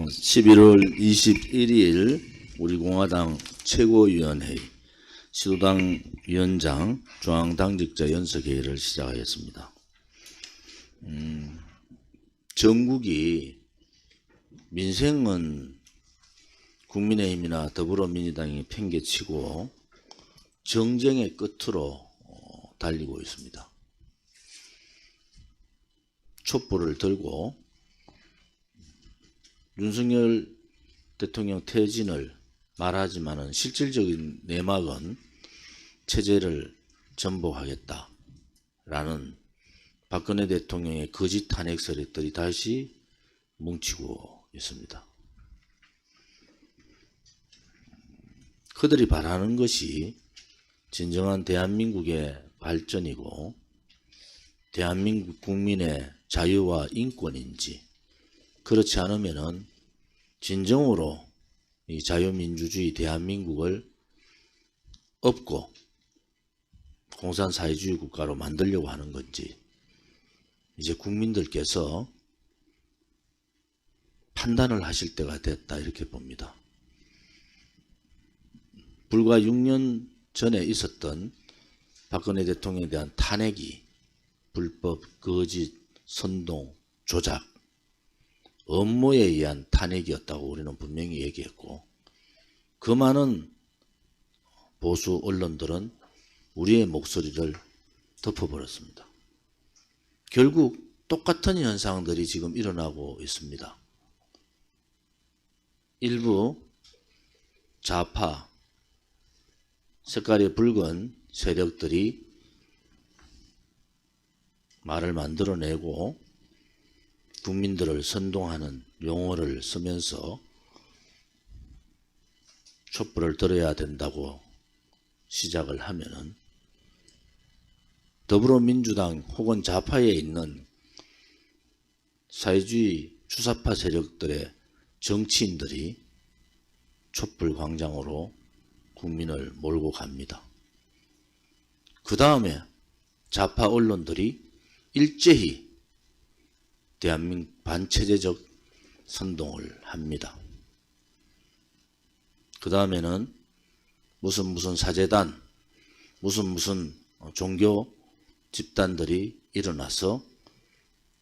11월 21일 우리 공화당 최고위원회의 시도당 위원장 중앙당직자 연석회의를 시작하겠습니다. 전국이 민생은 국민의힘이나 더불어민주당이 팽개치고 정쟁의 끝으로 달리고 있습니다. 촛불을 들고 윤석열 대통령 퇴진을 말하지만은 실질적인 내막은 체제를 전복하겠다라는 박근혜 대통령의 거짓 탄핵 세력들이 다시 뭉치고 있습니다. 그들이 바라는 것이 진정한 대한민국의 발전이고 대한민국 국민의 자유와 인권인지, 그렇지 않으면은 진정으로 이 자유민주주의 대한민국을 없고 공산사회주의 국가로 만들려고 하는 건지 이제 국민들께서 판단을 하실 때가 됐다, 이렇게 봅니다. 불과 6년 전에 있었던 박근혜 대통령에 대한 탄핵이 불법, 거짓, 선동, 조작, 음모에 의한 탄핵이었다고 우리는 분명히 얘기했고, 그 많은 보수 언론들은 우리의 목소리를 덮어버렸습니다. 결국 똑같은 현상들이 지금 일어나고 있습니다. 일부 좌파, 색깔이 붉은 세력들이 말을 만들어내고 국민들을 선동하는 용어를 쓰면서 촛불을 들어야 된다고 시작을 하면은 더불어민주당 혹은 좌파에 있는 사회주의 주사파 세력들의 정치인들이 촛불 광장으로 국민을 몰고 갑니다. 그 다음에 좌파 언론들이 일제히 대한민국 반체제적 선동을 합니다. 그 다음에는 무슨 사재단, 무슨 종교 집단들이 일어나서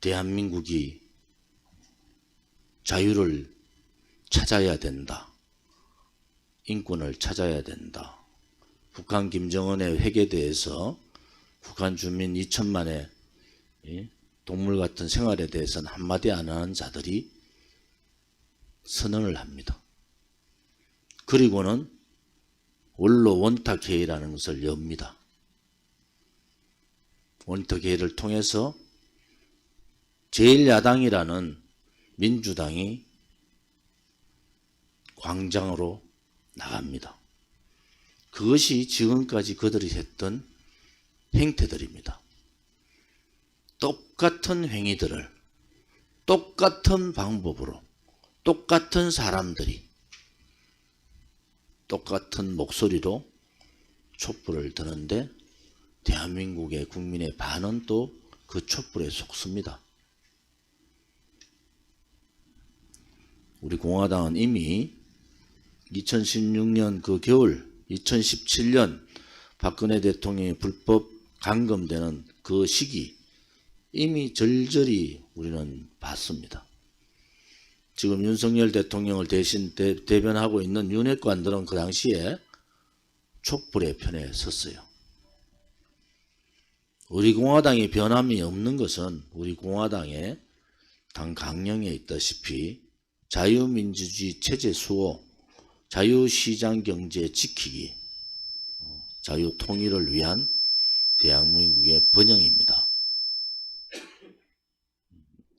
대한민국이 자유를 찾아야 된다, 인권을 찾아야 된다, 북한 김정은의 핵에 대해서 북한 주민 2천만의 동물 같은 생활에 대해서는 한마디 안 하는 자들이 선언을 합니다. 그리고는 원로 원탁회의라는 것을 엽니다. 원탁회의를 통해서 제1야당이라는 민주당이 광장으로 나갑니다. 그것이 지금까지 그들이 했던 행태들입니다. 똑같은 행위들을 똑같은 방법으로 똑같은 사람들이 똑같은 목소리로 촛불을 드는데 대한민국의 국민의 반은 또 그 촛불에 속습니다. 우리 공화당은 이미 2016년 그 겨울, 2017년 박근혜 대통령이 불법 감금되는 그 시기 이미 절절히 우리는 봤습니다. 지금 윤석열 대통령을 대신 대변하고 있는 윤핵관들은 그 당시에 촛불의 편에 섰어요. 우리 공화당이 변함이 없는 것은 우리 공화당의 당 강령에 있다시피 자유민주주의 체제 수호, 자유시장경제 지키기, 자유통일을 위한 대한민국의 번영입니다.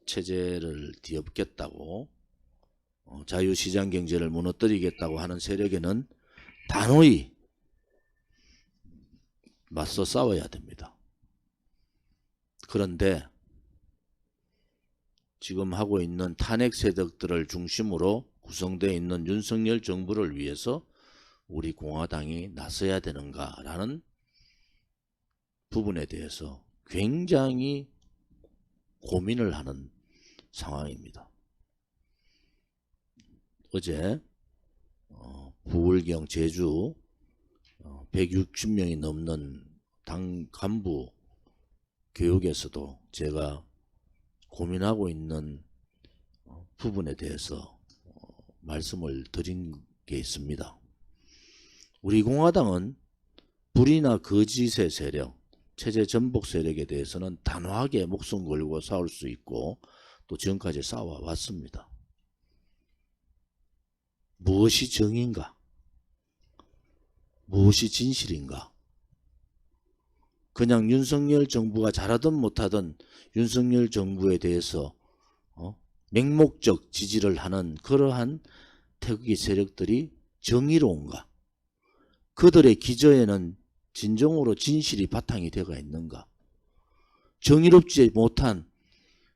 체제를 뒤엎겠다고 자유시장경제를 무너뜨리겠다고 하는 세력에는 단호히 맞서 싸워야 됩니다. 그런데 지금 하고 있는 탄핵 세력들을 중심으로 구성되어 있는 윤석열 정부를 위해서 우리 공화당이 나서야 되는가라는 부분에 대해서 굉장히 고민을 하는 상황입니다. 어제 부울경 제주 160명이 넘는 당 간부 교육에서도 제가 고민하고 있는 부분에 대해서 말씀을 드린 게 있습니다. 우리 공화당은 불의나 거짓의 세력, 체제 전복 세력에 대해서는 단호하게 목숨 걸고 싸울 수 있고 또 지금까지 싸워왔습니다. 무엇이 정의인가? 무엇이 진실인가? 그냥 윤석열 정부가 잘하든 못하든 윤석열 정부에 대해서 맹목적 지지를 하는 그러한 태극기 세력들이 정의로운가? 그들의 기저에는 진정으로 진실이 바탕이 되어 있는가? 정의롭지 못한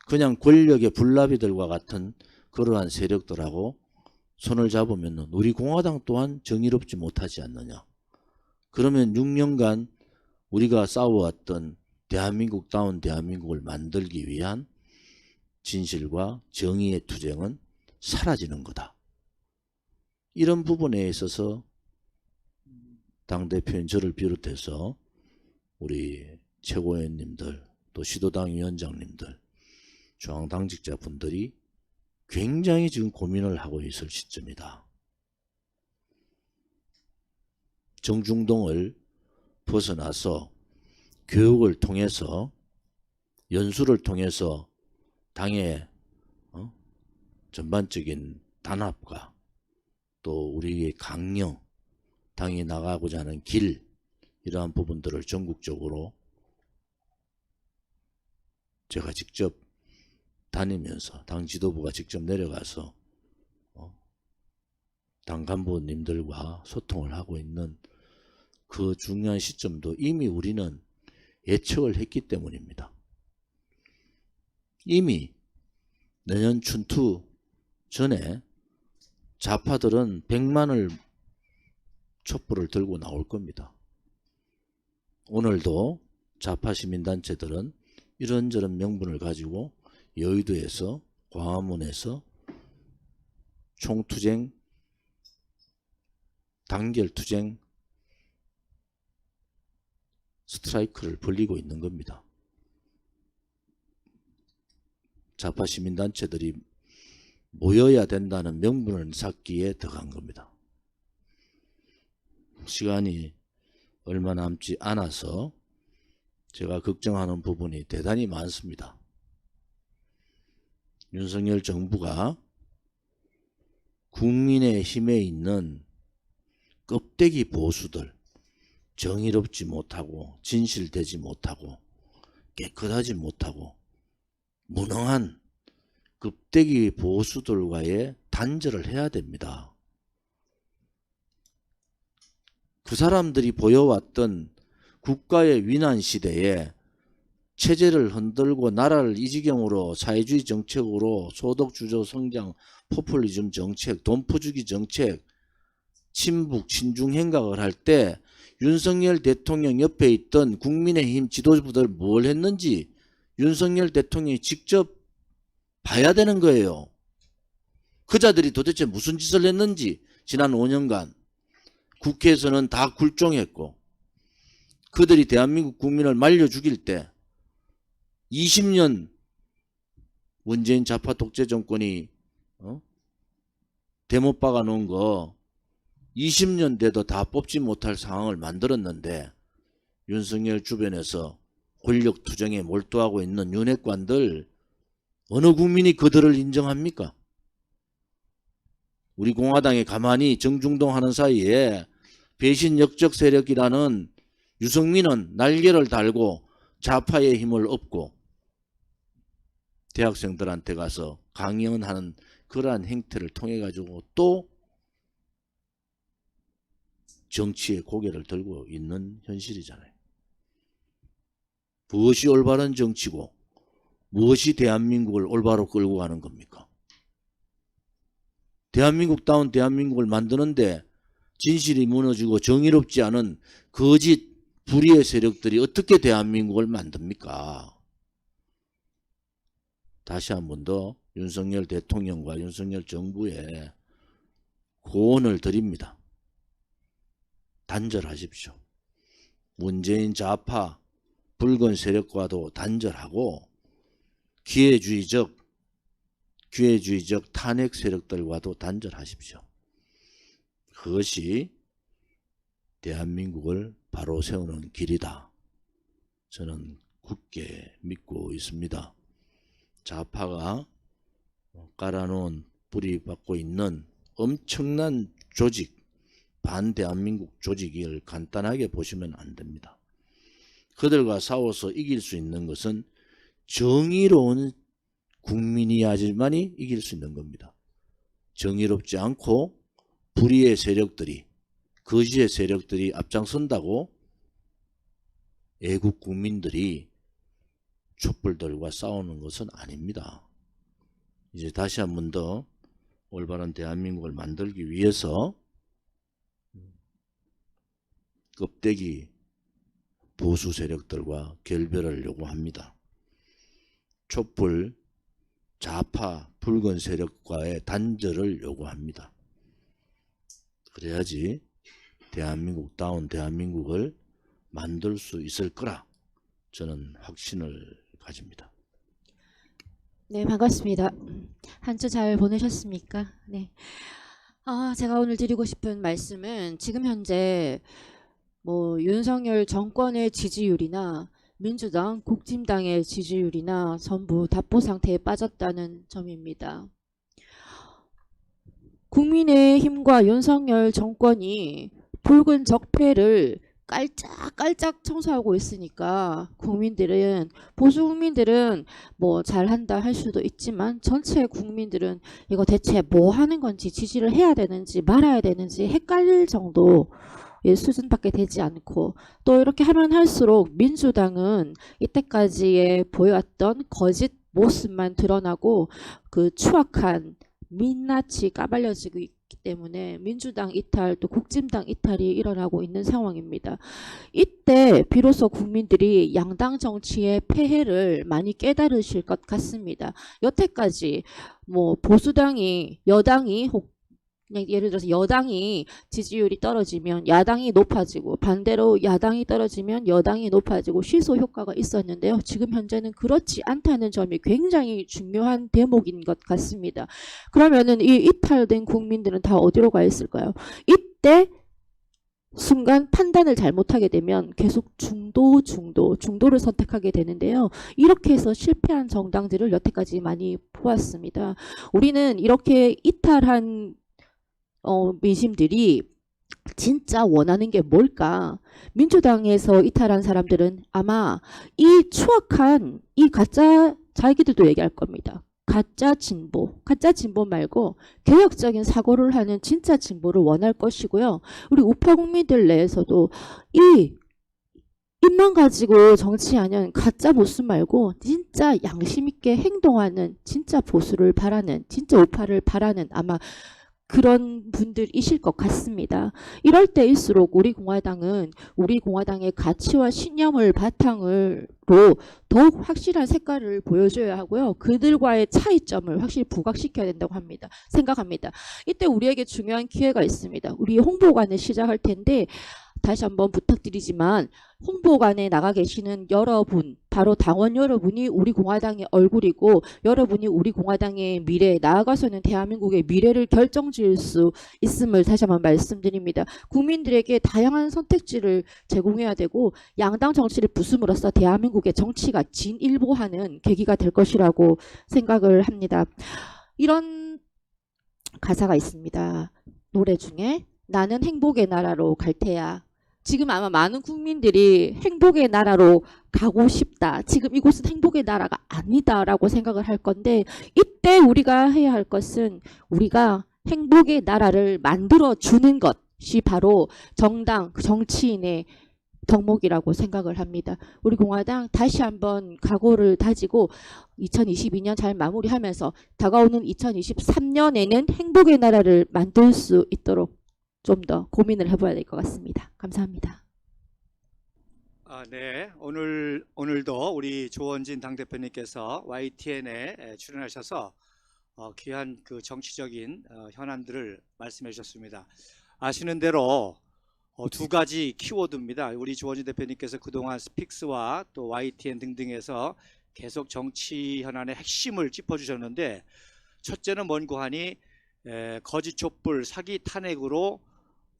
그냥 권력의 불나비들과 같은 그러한 세력들하고 손을 잡으면 우리 공화당 또한 정의롭지 못하지 않느냐? 그러면 6년간 우리가 싸워왔던 대한민국다운 대한민국을 만들기 위한 진실과 정의의 투쟁은 사라지는 거다. 이런 부분에 있어서 당대표인 저를 비롯해서 우리 최고위원님들 또 시도당 위원장님들 중앙당직자분들이 굉장히 지금 고민을 하고 있을 시점이다. 정중동을 벗어나서 교육을 통해서 연수를 통해서 당의 전반적인 단합과 또 우리의 강령, 당이 나가고자 하는 길, 이러한 부분들을 전국적으로 제가 직접 다니면서 당 지도부가 직접 내려가서 당 간부님들과 소통을 하고 있는 그 중요한 시점도 이미 우리는 예측을 했기 때문입니다. 이미 내년 춘투 전에 좌파들은 100만을 촛불을 들고 나올 겁니다. 오늘도 좌파 시민단체들은 이런저런 명분을 가지고 여의도에서 광화문에서 총투쟁, 단결투쟁 스트라이크를 벌이고 있는 겁니다. 좌파 시민단체들이 모여야 된다는 명분을 쌓기에 들어간 겁니다. 시간이 얼마 남지 않아서 제가 걱정하는 부분이 대단히 많습니다. 윤석열 정부가 국민의힘에 있는 껍데기 보수들, 정의롭지 못하고 진실되지 못하고 깨끗하지 못하고 무능한 껍데기 보수들과의 단절을 해야 됩니다. 그 사람들이 보여왔던 국가의 위난 시대에 체제를 흔들고 나라를 이 지경으로 사회주의 정책으로 소득주도 성장, 포퓰리즘 정책, 돈 퍼주기 정책, 친북, 친중 행각을 할 때 윤석열 대통령 옆에 있던 국민의힘 지도부들 뭘 했는지 윤석열 대통령이 직접 봐야 되는 거예요. 그자들이 도대체 무슨 짓을 했는지 지난 5년간 국회에서는 다 굴종했고 그들이 대한민국 국민을 말려 죽일 때 20년 문재인 좌파 독재 정권이 대못 박아 놓은 거 20년 돼도 다 뽑지 못할 상황을 만들었는데 윤석열 주변에서 권력 투쟁에 몰두하고 있는 윤핵관들 어느 국민이 그들을 인정합니까? 우리 공화당이 가만히 정중동 하는 사이에 배신 역적 세력이라는 유승민은 날개를 달고 좌파의 힘을 얻고 대학생들한테 가서 강연하는 그러한 행태를 통해 가지고 또 정치의 고개를 들고 있는 현실이잖아요. 무엇이 올바른 정치고 무엇이 대한민국을 올바로 끌고 가는 겁니까? 대한민국다운 대한민국을 만드는데 진실이 무너지고 정의롭지 않은 거짓 불의의 세력들이 어떻게 대한민국을 만듭니까? 다시 한 번 더 윤석열 대통령과 윤석열 정부의 고언을 드립니다. 단절하십시오. 문재인 좌파 붉은 세력과도 단절하고 기회주의적 탄핵 세력들과도 단절하십시오. 그것이 대한민국을 바로 세우는 길이다. 저는 굳게 믿고 있습니다. 좌파가 깔아놓은 뿌리박고 있는 엄청난 조직, 반대한민국 조직을 간단하게 보시면 안 됩니다. 그들과 싸워서 이길 수 있는 것은 정의로운 국민이야지만이 이길 수 있는 겁니다. 정의롭지 않고 불의의 세력들이, 거짓의 세력들이 앞장선다고 애국 국민들이 촛불들과 싸우는 것은 아닙니다. 이제 다시 한 번 더 올바른 대한민국을 만들기 위해서 껍데기 보수 세력들과 결별을 요구합니다. 촛불 좌파 붉은 세력과의 단절을 요구합니다. 그래야지 대한민국다운 대한민국을 만들 수 있을 거라 저는 확신을 가집니다. 네, 반갑습니다. 한 주 잘 보내셨습니까? 네. 제가 오늘 드리고 싶은 말씀은 지금 현재 윤석열 정권의 지지율이나 민주당, 국진당의 지지율이나 전부 답보 상태에 빠졌다는 점입니다. 국민의힘과 윤석열 정권이 붉은 적폐를 깔짝깔짝 청소하고 있으니까 국민들은, 보수 국민들은 잘한다 할 수도 있지만 전체 국민들은 이거 대체 뭐 하는 건지, 지지를 해야 되는지 말아야 되는지 헷갈릴 정도의 수준밖에 되지 않고, 또 이렇게 하면 할수록 민주당은 이때까지의 보여왔던 거짓 모습만 드러나고 그 추악한 민낯이 까발려지고 있기 때문에 민주당 이탈, 또 국진당 이탈이 일어나고 있는 상황입니다. 이때 비로소 국민들이 양당 정치의 폐해를 많이 깨달으실 것 같습니다. 여태까지 보수당이, 여당이, 그냥 예를 들어서 여당이 지지율이 떨어지면 야당이 높아지고, 반대로 야당이 떨어지면 여당이 높아지고 시소 효과가 있었는데요. 지금 현재는 그렇지 않다는 점이 굉장히 중요한 대목인 것 같습니다. 그러면은 이 이탈된 국민들은 다 어디로 가 있을까요? 이때 순간 판단을 잘못하게 되면 계속 중도를 선택하게 되는데요. 이렇게 해서 실패한 정당들을 여태까지 많이 보았습니다. 우리는 이렇게 이탈한 민심들이 진짜 원하는 게 뭘까? 민주당에서 이탈한 사람들은 아마 이 추악한 이 가짜, 자기들도 얘기할 겁니다. 가짜 진보 말고 개혁적인 사고를 하는 진짜 진보를 원할 것이고요. 우리 우파 국민들 내에서도 이 입만 가지고 정치하는 가짜 보수 말고 진짜 양심 있게 행동하는 진짜 보수를 바라는, 진짜 우파를 바라는 아마 그런 분들이실 것 같습니다. 이럴 때일수록 우리 공화당의 가치와 신념을 바탕으로 더욱 확실한 색깔을 보여줘야 하고요. 그들과의 차이점을 확실히 부각시켜야 된다고 생각합니다. 이때 우리에게 중요한 기회가 있습니다. 우리 홍보관을 시작할 텐데 다시 한번 부탁드리지만 홍보관에 나가 계시는 여러분, 바로 당원 여러분이 우리 공화당의 얼굴이고 여러분이 우리 공화당의 미래, 나아가서는 대한민국의 미래를 결정지을 수 있음을 다시 한번 말씀드립니다. 국민들에게 다양한 선택지를 제공해야 되고 양당 정치를 부숨으로써 대한민국의 정치가 진일보하는 계기가 될 것이라고 생각을 합니다. 이런 가사가 있습니다. 노래 중에 나는 행복의 나라로 갈 테야. 지금 아마 많은 국민들이 행복의 나라로 가고 싶다. 지금 이곳은 행복의 나라가 아니다라고 생각을 할 건데, 이때 우리가 해야 할 것은 우리가 행복의 나라를 만들어주는 것이 바로 정당, 정치인의 덕목이라고 생각을 합니다. 우리 공화당 다시 한번 각오를 다지고 2022년 잘 마무리하면서 다가오는 2023년에는 행복의 나라를 만들 수 있도록 좀 더 고민을 해봐야 될 것 같습니다. 감사합니다. 네, 오늘도 우리 조원진 당대표님께서 YTN에 출연하셔서 귀한 그 정치적인 현안들을 말씀해 주셨습니다. 아시는 대로 두 가지 키워드입니다. 우리 주원진 대표님께서 그동안 스픽스와 또 YTN 등등에서 계속 정치 현안의 핵심을 짚어주셨는데, 첫째는 뭔고 하니 거짓 촛불 사기 탄핵으로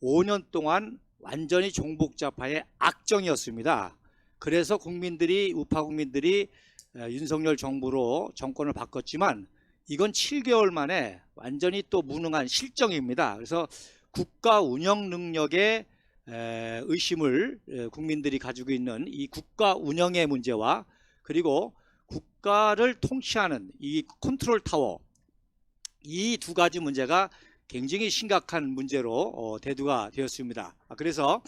5년 동안 완전히 종북좌파의 악정이었습니다. 그래서 국민들이, 우파 국민들이 윤석열 정부로 정권을 바꿨지만 이건 7개월 만에 완전히 또 무능한 실정입니다. 그래서 국가 운영 능력에 의심을 국민들이 가지고 있는 이 국가 운영의 문제와, 그리고 국가를 통치하는 이 컨트롤 타워, 이 두 가지 문제가 굉장히 심각한 문제로 대두가 되었습니다. 그래서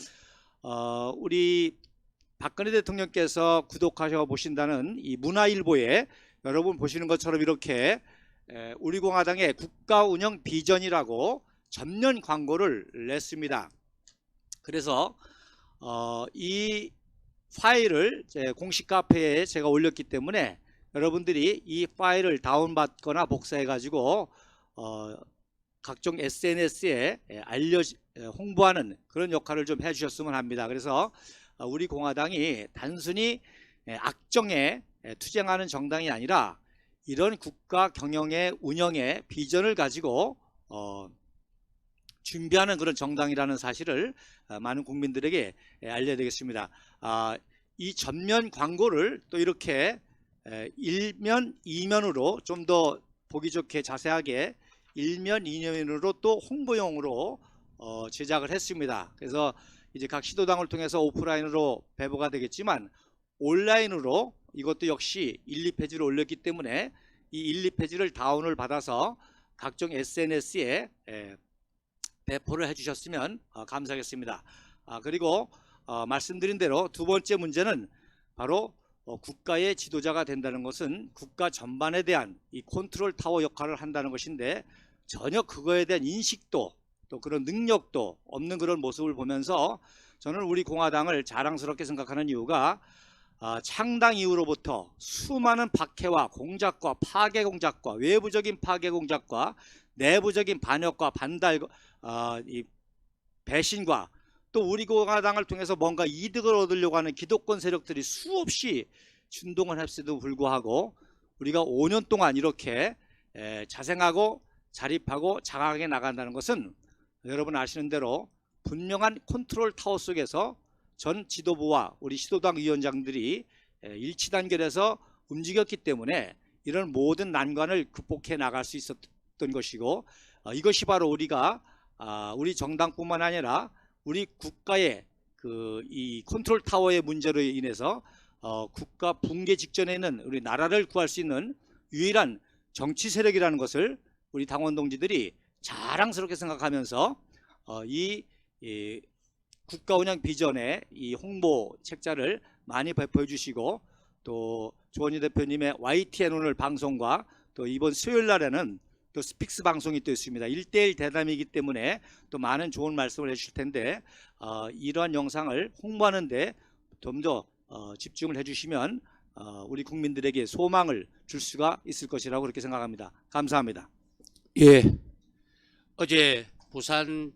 우리 박근혜 대통령께서 구독하셔 보신다는 이 문화일보에 여러분 보시는 것처럼 이렇게 우리 공화당의 국가 운영 비전이라고 전면 광고를 냈습니다. 그래서 이 파일을 제 공식 카페에 제가 올렸기 때문에 여러분들이 이 파일을 다운받거나 복사해 가지고 각종 SNS에 홍보하는 그런 역할을 좀 해주셨으면 합니다. 그래서 우리 공화당이 단순히 악정에 투쟁하는 정당이 아니라 이런 국가 경영의 운영의 비전을 가지고 준비하는 그런 정당이라는 사실을 많은 국민들에게 알려야 되겠습니다. 이 전면 광고를 또 이렇게 1면, 2면으로 좀 더 보기 좋게 자세하게 1면, 2면으로 또 홍보용으로 제작을 했습니다. 그래서 이제 각 시도당을 통해서 오프라인으로 배부가 되겠지만 온라인으로 이것도 역시 1, 2페이지를 올렸기 때문에 이 1, 2페이지를 다운을 받아서 각종 SNS에 배포를 해주셨으면 감사하겠습니다. 그리고 말씀드린 대로 두 번째 문제는 바로 국가의 지도자가 된다는 것은 국가 전반에 대한 이 컨트롤 타워 역할을 한다는 것인데, 전혀 그거에 대한 인식도 또 그런 능력도 없는 그런 모습을 보면서 저는 우리 공화당을 자랑스럽게 생각하는 이유가 창당 이후로부터 수많은 박해와 공작과 파괴 공작과 외부적인 파괴 공작과 내부적인 반역과 반달, 이 배신과 또 우리 공화당을 통해서 뭔가 이득을 얻으려고 하는 기득권 세력들이 수없이 준동을 했음에도 불구하고 우리가 5년 동안 이렇게 자생하고 자립하고 장악해 나간다는 것은 여러분 아시는 대로 분명한 컨트롤 타워 속에서 전 지도부와 우리 시도당 위원장들이 일치단결해서 움직였기 때문에 이런 모든 난관을 극복해 나갈 수 있었던 것이고, 이것이 바로 우리가 우리 정당뿐만 아니라 우리 국가의 이 컨트롤 타워의 문제로 인해서 국가 붕괴 직전에 있는 우리 나라를 구할 수 있는 유일한 정치 세력이라는 것을 우리 당원 동지들이 자랑스럽게 생각하면서 이 국가 운영 비전의 이 홍보 책자를 많이 배포해 주시고, 또 조원희 대표님의 YTN 오늘 방송과 또 이번 수요일 날에는 또 스픽스 방송이 또 있습니다. 1대1 대담이기 때문에 또 많은 좋은 말씀을 해주실 텐데 이러한 영상을 홍보하는데 좀 더 집중을 해주시면 우리 국민들에게 소망을 줄 수가 있을 것이라고 그렇게 생각합니다. 감사합니다. 예. 어제 부산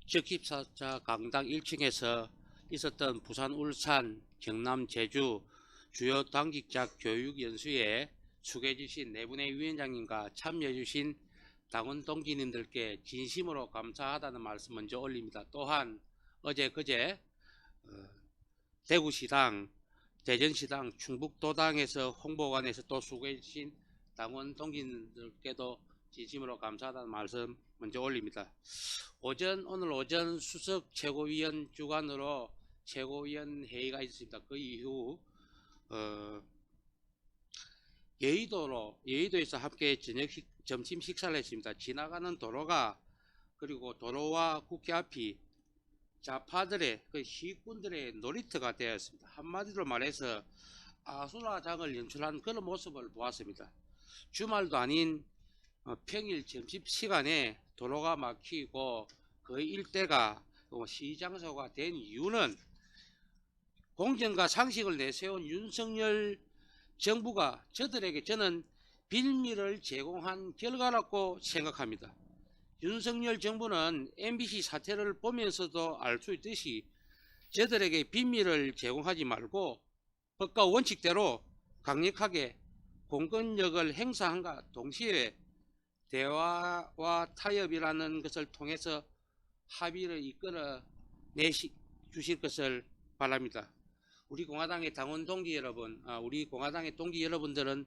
적십사자 강당 1층에서 있었던 부산, 울산, 경남, 제주 주요 당직자 교육 연수에 수고해 주신 네 분의 위원장님과 참여해 주신 당원 동지님들께 진심으로 감사하다는 말씀 먼저 올립니다. 또한 어제 그제 대구시당, 대전시당, 충북도당에서 홍보관에서 또 수고해 주신 당원 동지님들께도 진심으로 감사하다는 말씀 먼저 올립니다. 오늘 오전 수석 최고위원 주관으로 최고위원 회의가 있었습니다. 그 이후 여의도에서 함께 점심 식사를 했습니다. 지나가는 도로가, 그리고 도로와 국회 앞이 좌파들의 그 시군들의 놀이터가 되었습니다. 한마디로 말해서 아수라장을 연출한 그런 모습을 보았습니다. 주말도 아닌 평일 점심시간에 도로가 막히고 그 일대가 시장소가 된 이유는 공정과 상식을 내세운 윤석열 정부가 저들에게, 저는 빌미를 제공한 결과라고 생각합니다. 윤석열 정부는 MBC 사태를 보면서도 알 수 있듯이 저들에게 빌미를 제공하지 말고 법과 원칙대로 강력하게 공권력을 행사한과 동시에 대화와 타협이라는 것을 통해서 합의를 이끌어 주실 것을 바랍니다. 우리 공화당의 당원 동기 여러분, 우리 공화당의 동기 여러분들은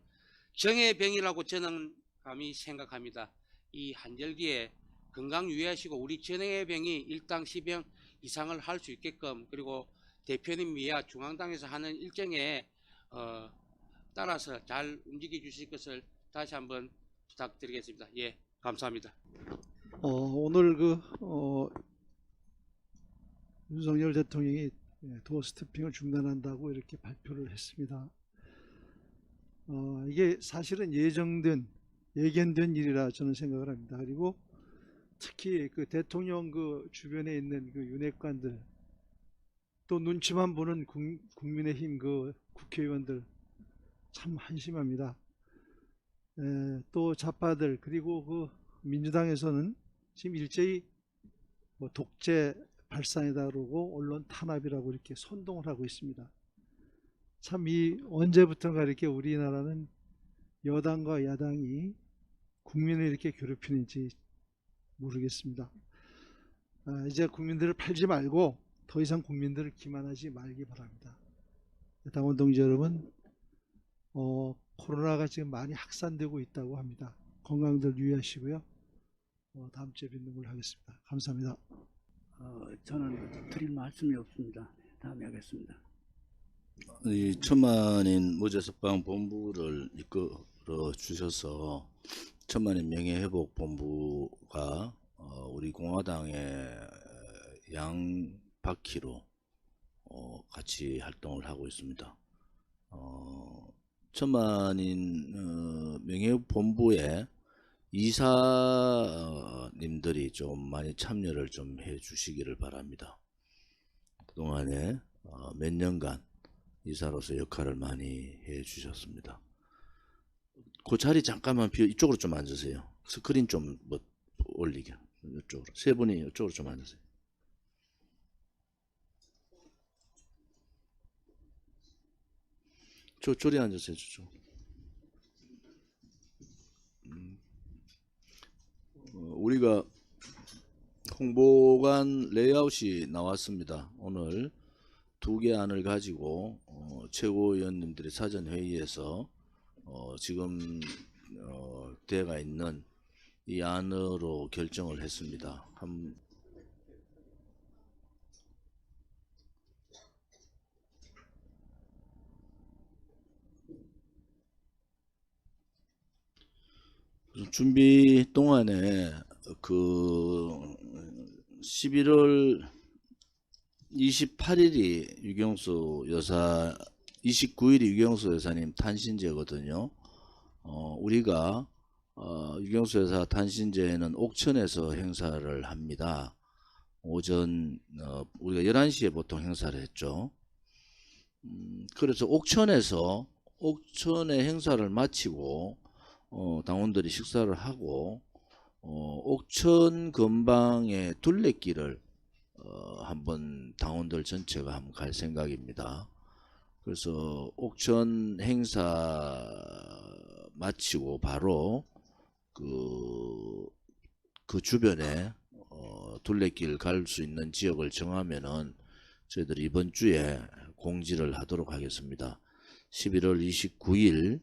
정의 병이라고 저는 감히 생각합니다. 이 한절기에 건강 유의하시고 우리 정의 병이 일당 10병 이상을 할 수 있게끔, 그리고 대표님 위하 중앙당에서 하는 일정에 따라서 잘 움직여 주실 것을 다시 한번 부탁드리겠습니다. 예, 감사합니다. 오늘 윤석열 대통령이 도어 스태핑을 중단한다고 이렇게 발표를 했습니다. 이게 사실은 예견된 일이라 저는 생각을 합니다. 그리고 특히 그 대통령 그 주변에 있는 그 윤핵관들, 또 눈치만 보는 국민의힘 그 국회의원들 참 한심합니다. 또 좌파들, 그리고 그 민주당에서는 지금 일제히 뭐 독재 발상이다 그러고 언론 탄압이라고 이렇게 선동을 하고 있습니다. 참 언제부턴가 이렇게 우리나라는 여당과 야당이 국민을 이렇게 괴롭히는지 모르겠습니다. 이제 국민들을 팔지 말고 더 이상 국민들을 기만하지 말기 바랍니다. 당원 동지 여러분, 코로나가 지금 많이 확산되고 있다고 합니다. 건강들 유의하시고요. 다음 주에 뵙는 걸로 하겠습니다. 감사합니다. 저는 드릴 말씀이 없습니다. 다음에 하겠습니다. 이 천만인 무죄석방 본부를 이끌어 주셔서 천만인 명예회복 본부가 우리 공화당의 양바퀴로 같이 활동을 하고 있습니다. 천만인 명예회복 본부에 이사님들이 좀 많이 참여를 좀 해 주시기를 바랍니다. 그동안에 몇 년간 이사로서 역할을 많이 해 주셨습니다. 그 자리 잠깐만 이쪽으로 좀 앉으세요. 스크린 좀 뭐 올리게. 이쪽으로. 세 분이 이쪽으로 좀 앉으세요. 저리 앉으세요. 저쪽. 우리가 홍보관 레이아웃이 나왔습니다. 오늘 2개 안을 가지고 최고위원님들이 사전 회의에서 지금 되어가 있는 이 안으로 결정을 했습니다. 준비 동안에 그 11월 28일이 유경수 여사, 29일이 유경수 여사님 탄신제거든요. 우리가 유경수 여사 탄신제는 옥천에서 행사를 합니다. 오전 우리가 11시에 보통 행사를 했죠. 그래서 옥천의 행사를 마치고 당원들이 식사를 하고 옥천 근방의 둘레길을 한번 당원들 전체가 한번 갈 생각입니다. 그래서 옥천 행사 마치고 바로 그 주변에 둘레길 갈 수 있는 지역을 정하면은 저희들이 이번 주에 공지를 하도록 하겠습니다. 11월 29일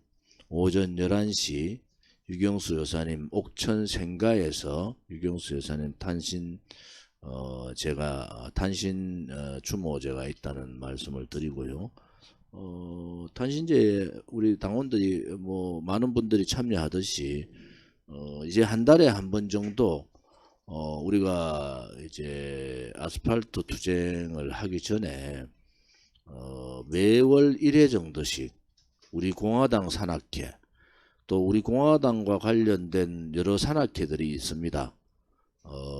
오전 11시 유경수 여사님 옥천 생가에서 유경수 여사님 탄신 추모제가 있다는 말씀을 드리고요. 탄신제에 우리 당원들이 뭐 많은 분들이 참여하듯이 이제 한 달에 한 번 정도 우리가 이제 아스팔트 투쟁을 하기 전에 매월 1회 정도씩 우리 공화당 산악회, 또 우리 공화당과 관련된 여러 산악회들이 있습니다.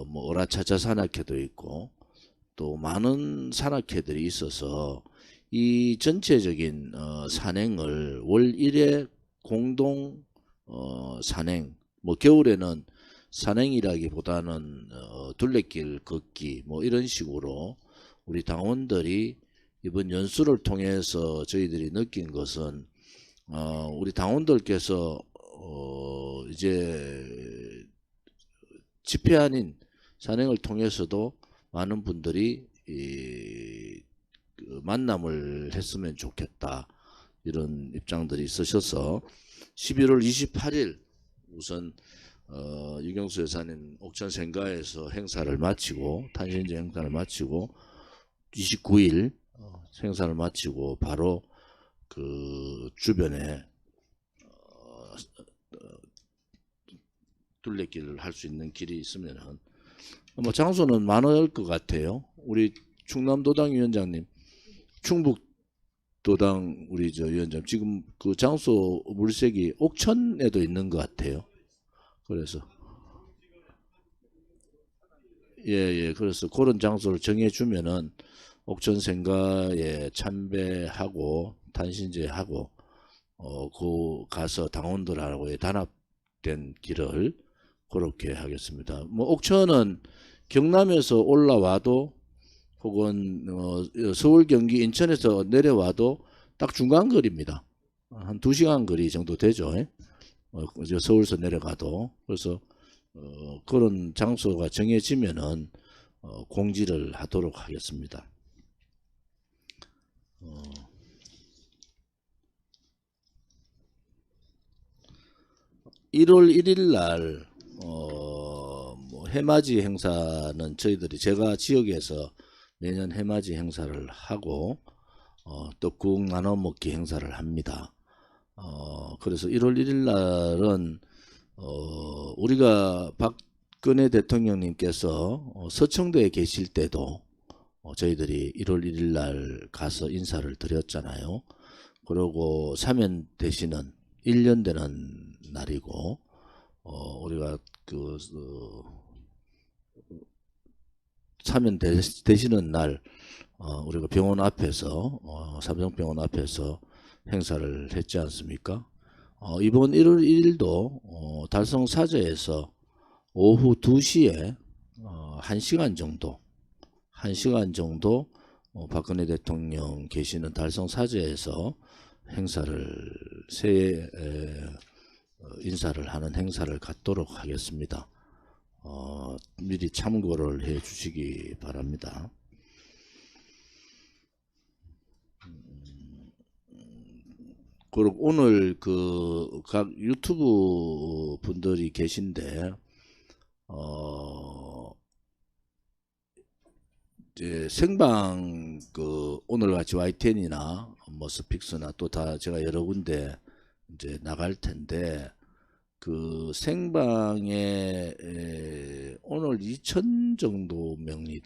뭐 어라차차 산악회도 있고 또 많은 산악회들이 있어서 이 전체적인 산행을 월 1회 공동 산행, 뭐 겨울에는 산행이라기보다는 둘레길 걷기 뭐 이런 식으로 우리 당원들이 이번 연수를 통해서 저희들이 느낀 것은 우리 당원들께서 이제 집회 아닌 산행을 통해서도 많은 분들이 그 만남을 했으면 좋겠다 이런 입장들이 있으셔서 11월 28일 우선 유경수 여사님 옥천생가에서 행사를 마치고 탄신제 행사를 마치고 29일 행사를 마치고 바로 그 주변에 둘레길을 할 수 있는 길이 있으면은 장소는 많을 것 같아요. 우리 충남도당 위원장님, 충북도당 우리 위원장 지금 그 장소 물색이 옥천에도 있는 것 같아요. 그래서 그래서 그런 장소를 정해주면은 옥천생가에 참배하고 탄신제하고 그 가서 당원들하고의 단합된 길을 그렇게 하겠습니다. 뭐 옥천은 경남에서 올라와도 혹은 서울, 경기, 인천에서 내려와도 딱 중간 거리입니다. 한 2시간 거리 정도 되죠. 서울서 내려가도. 그래서 그런 장소가 정해지면은 공지를 하도록 하겠습니다. 1월 1일 날 뭐 해맞이 행사는 저희들이 제가 지역에서 매년 해맞이 행사를 하고 떡국 나눠 먹기 행사를 합니다. 그래서 1월 1일 날은 우리가 박근혜 대통령님께서 서청도에 계실 때도 저희들이 1월 1일 날 가서 인사를 드렸잖아요. 그리고 사면 되시는 1년 되는 날이고 우리가 그 사면 되시는 날 우리가 병원 앞에서 삼성병원 앞에서 행사를 했지 않습니까? 이번 1월 1일도 달성사저에서 오후 2시에 1시간 정도 박근혜 대통령 계시는 달성사저에서 행사를 새해 인사를 하는 행사를 갖도록 하겠습니다. 미리 참고를 해 주시기 바랍니다. 그리고 오늘 그 각 유튜브 분들이 계신데 이제 생방 그 오늘 같이 YTN이나 뭐 스픽스나 또 다 제가 여러 군데 이제 나갈 텐데 그 생방에 오늘 2,000 정도 명이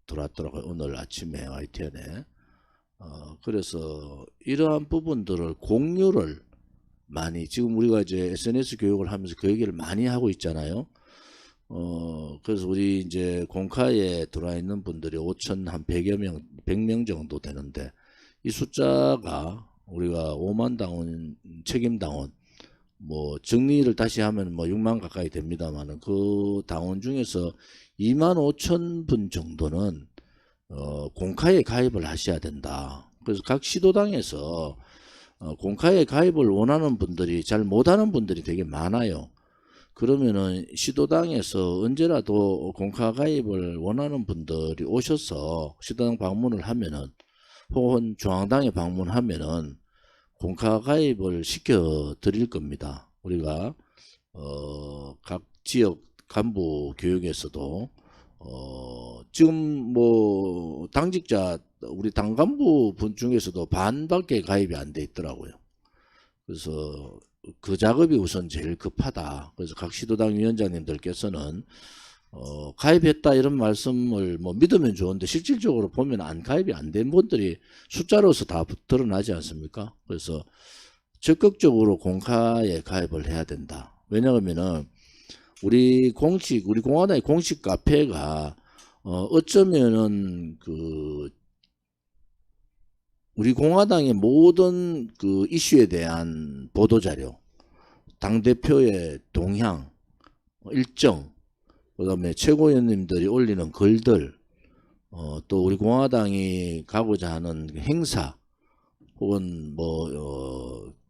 들어왔더라고요. 오늘 아침에 YTN에. 그래서 이러한 부분들을 공유를 많이 지금 우리가 이제 SNS 교육을 하면서 그 얘기를 많이 하고 있잖아요. 그래서 우리 이제 공카에 들어와 있는 분들이 5,100여 명, 100명 정도 되는데 이 숫자가 우리가 5만 당원, 책임 당원, 뭐 정리를 다시 하면 뭐 6만 가까이 됩니다만은 그 당원 중에서 25,000분 정도는 공카에 가입을 하셔야 된다. 그래서 각 시도당에서 공카에 가입을 원하는 분들이 잘 못하는 분들이 되게 많아요. 그러면은 시도당에서 언제라도 공카 가입을 원하는 분들이 오셔서 시도당 방문을 하면은 혹은 중앙당에 방문하면은 공카 가입을 시켜 드릴 겁니다. 우리가 각 지역 간부 교육에서도 지금 뭐 당직자 우리 당 간부 분 중에서도 반밖에 가입이 안 돼 있더라고요. 그래서 그 작업이 우선 제일 급하다. 그래서 각 시도당 위원장님들께서는 가입했다 이런 말씀을 뭐 믿으면 좋은데 실질적으로 보면 가입이 안 된 분들이 숫자로서 다 드러나지 않습니까? 그래서 적극적으로 공카에 가입을 해야 된다. 왜냐하면은 우리 공화당의 공식 카페가 어쩌면은 그 우리 공화당의 모든 그 이슈에 대한 보도자료, 당대표의 동향, 일정, 그다음에 최고위원님들이 올리는 글들, 또 우리 공화당이 가고자 하는 행사, 혹은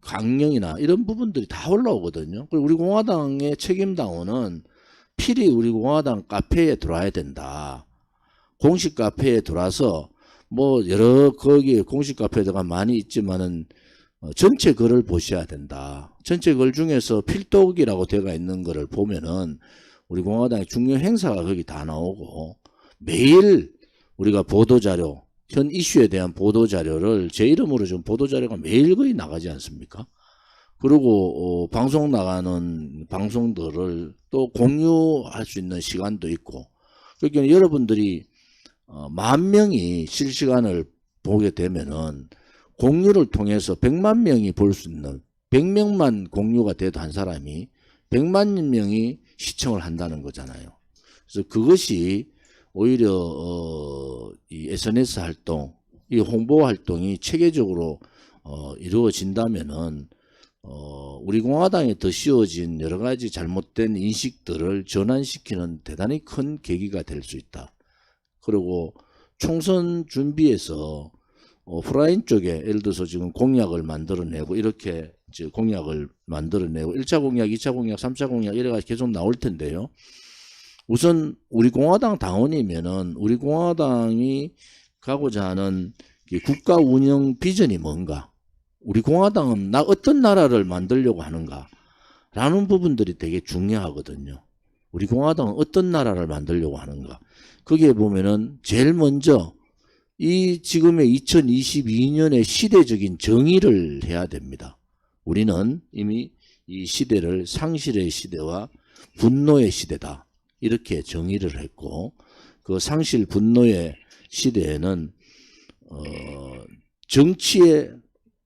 강령이나 이런 부분들이 다 올라오거든요. 그리고 우리 공화당의 책임당원은 필히 우리 공화당 카페에 들어와야 된다. 공식 카페에 들어와서 여러 거기 공식 카페가 많이 있지만은 전체 글을 보셔야 된다. 전체 글 중에서 필독이라고 되어 있는 거를 보면은 우리 공화당의 중요 행사가 거기 다 나오고, 매일 우리가 보도자료, 현 이슈에 대한 보도자료를 제 이름으로 좀 보도자료가 매일 거의 나가지 않습니까? 그리고 방송 나가는 방송들을 또 공유할 수 있는 시간도 있고, 그러니까 여러분들이 10,000명이 실시간을 보게 되면은 공유를 통해서 100만 명이 볼 수 있는, 100명만 공유가 돼도 한 사람이 100만 명이 시청을 한다는 거잖아요. 그래서 그것이 오히려 이 SNS 활동, 이 홍보 활동이 체계적으로 이루어진다면은 우리 공화당에 더 씌워진 여러 가지 잘못된 인식들을 전환시키는 대단히 큰 계기가 될 수 있다. 그리고 총선 준비에서 오프라인 쪽에 예를 들어서 지금 공약을 만들어내고, 이렇게 이제 공약을 만들어내고 1차 공약, 2차 공약, 3차 공약 이래가지고 계속 나올 텐데요. 우선 우리 공화당 당원이면은 우리 공화당이 가고자 하는 국가 운영 비전이 뭔가, 우리 공화당은 어떤 나라를 만들려고 하는가 라는 부분들이 되게 중요하거든요. 우리 공화당은 어떤 나라를 만들려고 하는가. 거기에 보면은 제일 먼저 이 지금의 2022년의 시대적인 정의를 해야 됩니다. 우리는 이미 이 시대를 상실의 시대와 분노의 시대다, 이렇게 정의를 했고, 그 상실 분노의 시대에는 정치의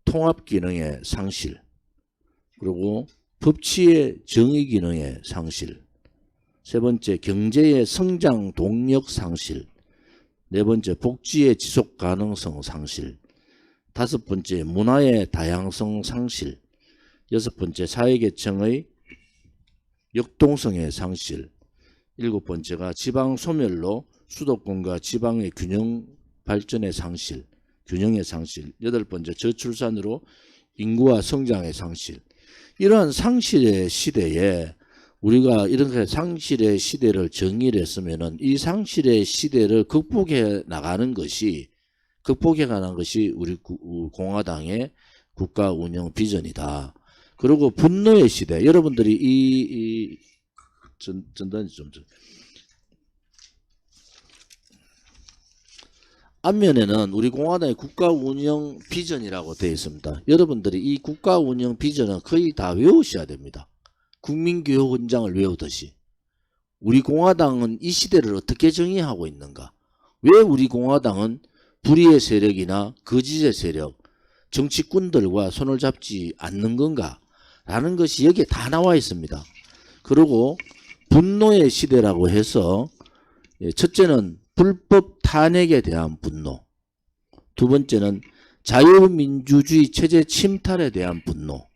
통합 기능의 상실, 그리고 법치의 정의 기능의 상실, 세 번째 경제의 성장 동력 상실, 네 번째 복지의 지속 가능성 상실, 다섯 번째 문화의 다양성 상실, 여섯 번째 사회계층의 역동성의 상실, 일곱 번째가 지방 소멸로 수도권과 지방의 균형 발전의 상실, 균형의 상실, 여덟 번째 저출산으로 인구와 성장의 상실. 이러한 상실의 시대에 우리가 이렇게 상실의 시대를 정의를 했으면은 이 상실의 시대를 극복해 나가는 것이 우리 공화당의 국가 운영 비전이다. 그리고 분노의 시대, 여러분들이 전단지 좀 앞면에는 우리 공화당의 국가 운영 비전이라고 되어 있습니다. 여러분들이 이 국가 운영 비전은 거의 다 외우셔야 됩니다. 국민교육원장을 외우듯이. 우리 공화당은 이 시대를 어떻게 정의하고 있는가? 왜 우리 공화당은 불의의 세력이나 거짓의 세력, 정치꾼들과 손을 잡지 않는 건가? 라는 것이 여기에 다 나와 있습니다. 그리고 분노의 시대라고 해서, 첫째는 불법 탄핵에 대한 분노, 두 번째는 자유민주주의 체제 침탈에 대한 분노,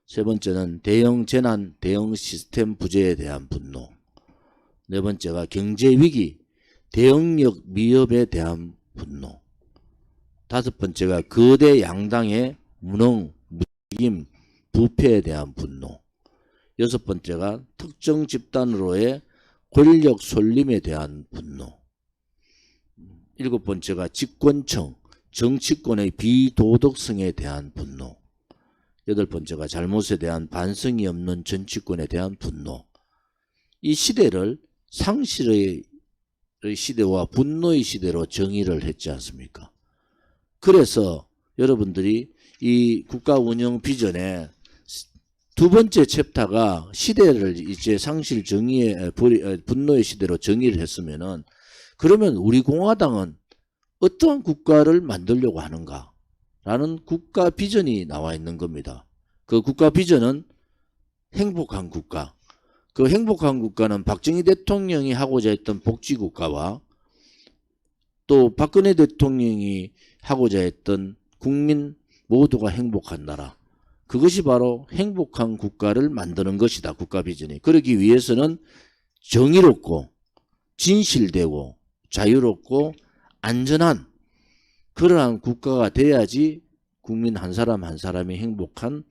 세 번째는 대형 재난, 대형 시스템 부재에 대한 분노, 네 번째가 경제위기, 대응력 미협에 대한 분노, 다섯 번째가 거대 양당의 무능, 무책임, 부패에 대한 분노, 여섯 번째가 특정 집단으로의 권력 솔림에 대한 분노, 일곱 번째가 집권층, 정치권의 비도덕성에 대한 분노, 여덟 번째가 잘못에 대한 반성이 없는 정치권에 대한 분노. 이 시대를 상실의 시대와 분노의 시대로 정의를 했지 않습니까? 그래서 여러분들이 이 국가 운영 비전의 두 번째 챕터가 시대를 이제 상실 정의의 분노의 시대로 정의를 했으면은, 그러면 우리 공화당은 어떠한 국가를 만들려고 하는가? 라는 국가 비전이 나와 있는 겁니다. 그 국가 비전은 행복한 국가. 그 행복한 국가는 박정희 대통령이 하고자 했던 복지국가와 또 박근혜 대통령이 하고자 했던 국민 모두가 행복한 나라. 그것이 바로 행복한 국가를 만드는 것이다. 국가 비전이. 그러기 위해서는 정의롭고 진실되고 자유롭고 안전한 그러한 국가가 돼야지 국민 한 사람 한 사람이 행복한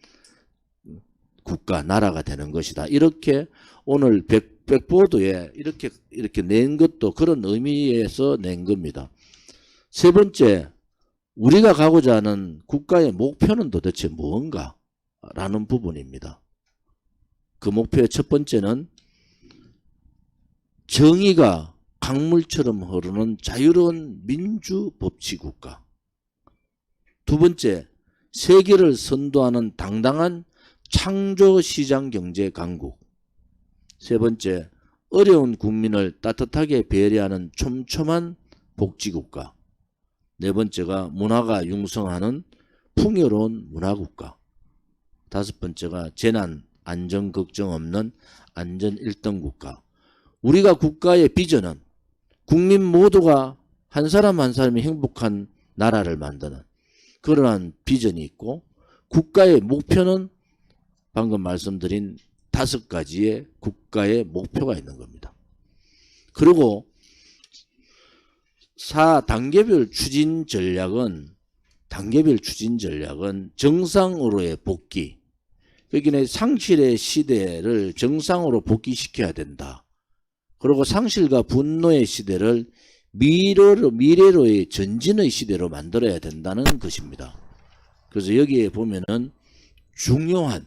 국가, 나라가 되는 것이다. 이렇게 오늘 백보드에 이렇게 낸 것도 그런 의미에서 낸 겁니다. 세 번째, 우리가 가고자 하는 국가의 목표는 도대체 무언가? 라는 부분입니다. 그 목표의 첫 번째는 정의가 강물처럼 흐르는 자유로운 민주법치국가. 두 번째, 세계를 선도하는 당당한 창조시장경제 강국. 세 번째, 어려운 국민을 따뜻하게 배려하는 촘촘한 복지국가. 네 번째가 문화가 융성하는 풍요로운 문화국가. 다섯 번째가 재난, 안전 걱정 없는 안전 1등 국가. 우리가 국가의 비전은 국민 모두가 한 사람 한 사람이 행복한 나라를 만드는 그러한 비전이 있고, 국가의 목표는 방금 말씀드린 5가지의 국가의 목표가 있는 겁니다. 그리고 4단계별 추진 전략은 정상으로의 복귀. 여기는 상실의 시대를 정상으로 복귀시켜야 된다. 그리고 상실과 분노의 시대를 미래로의 전진의 시대로 만들어야 된다는 것입니다. 그래서 여기에 보면은 중요한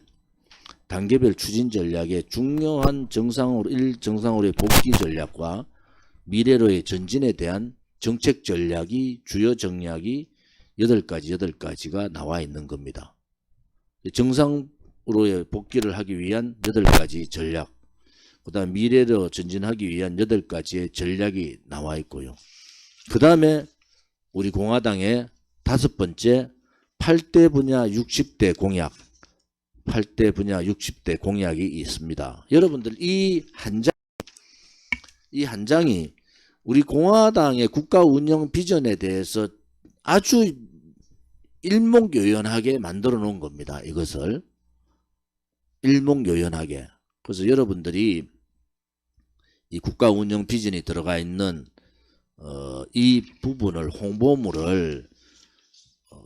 단계별 추진 전략의 중요한 정상으로의 복귀 전략과 미래로의 전진에 대한 정책 전략이 주요 전략이 8가지가 나와 있는 겁니다. 정상으로의 복귀를 하기 위한 8가지 전략, 그 다음 미래로 전진하기 위한 8가지의 전략이 나와 있고요. 그 다음에 우리 공화당의 5번째 8대 분야 60대 공약, 8대 분야 60대 공약이 있습니다. 여러분들 이 한 장이 우리 공화당의 국가 운영 비전에 대해서 아주 일목요연하게 만들어 놓은 겁니다. 이것을 일목요연하게. 그래서 여러분들이 이 국가 운영 비전이 들어가 있는 이 부분을, 홍보물을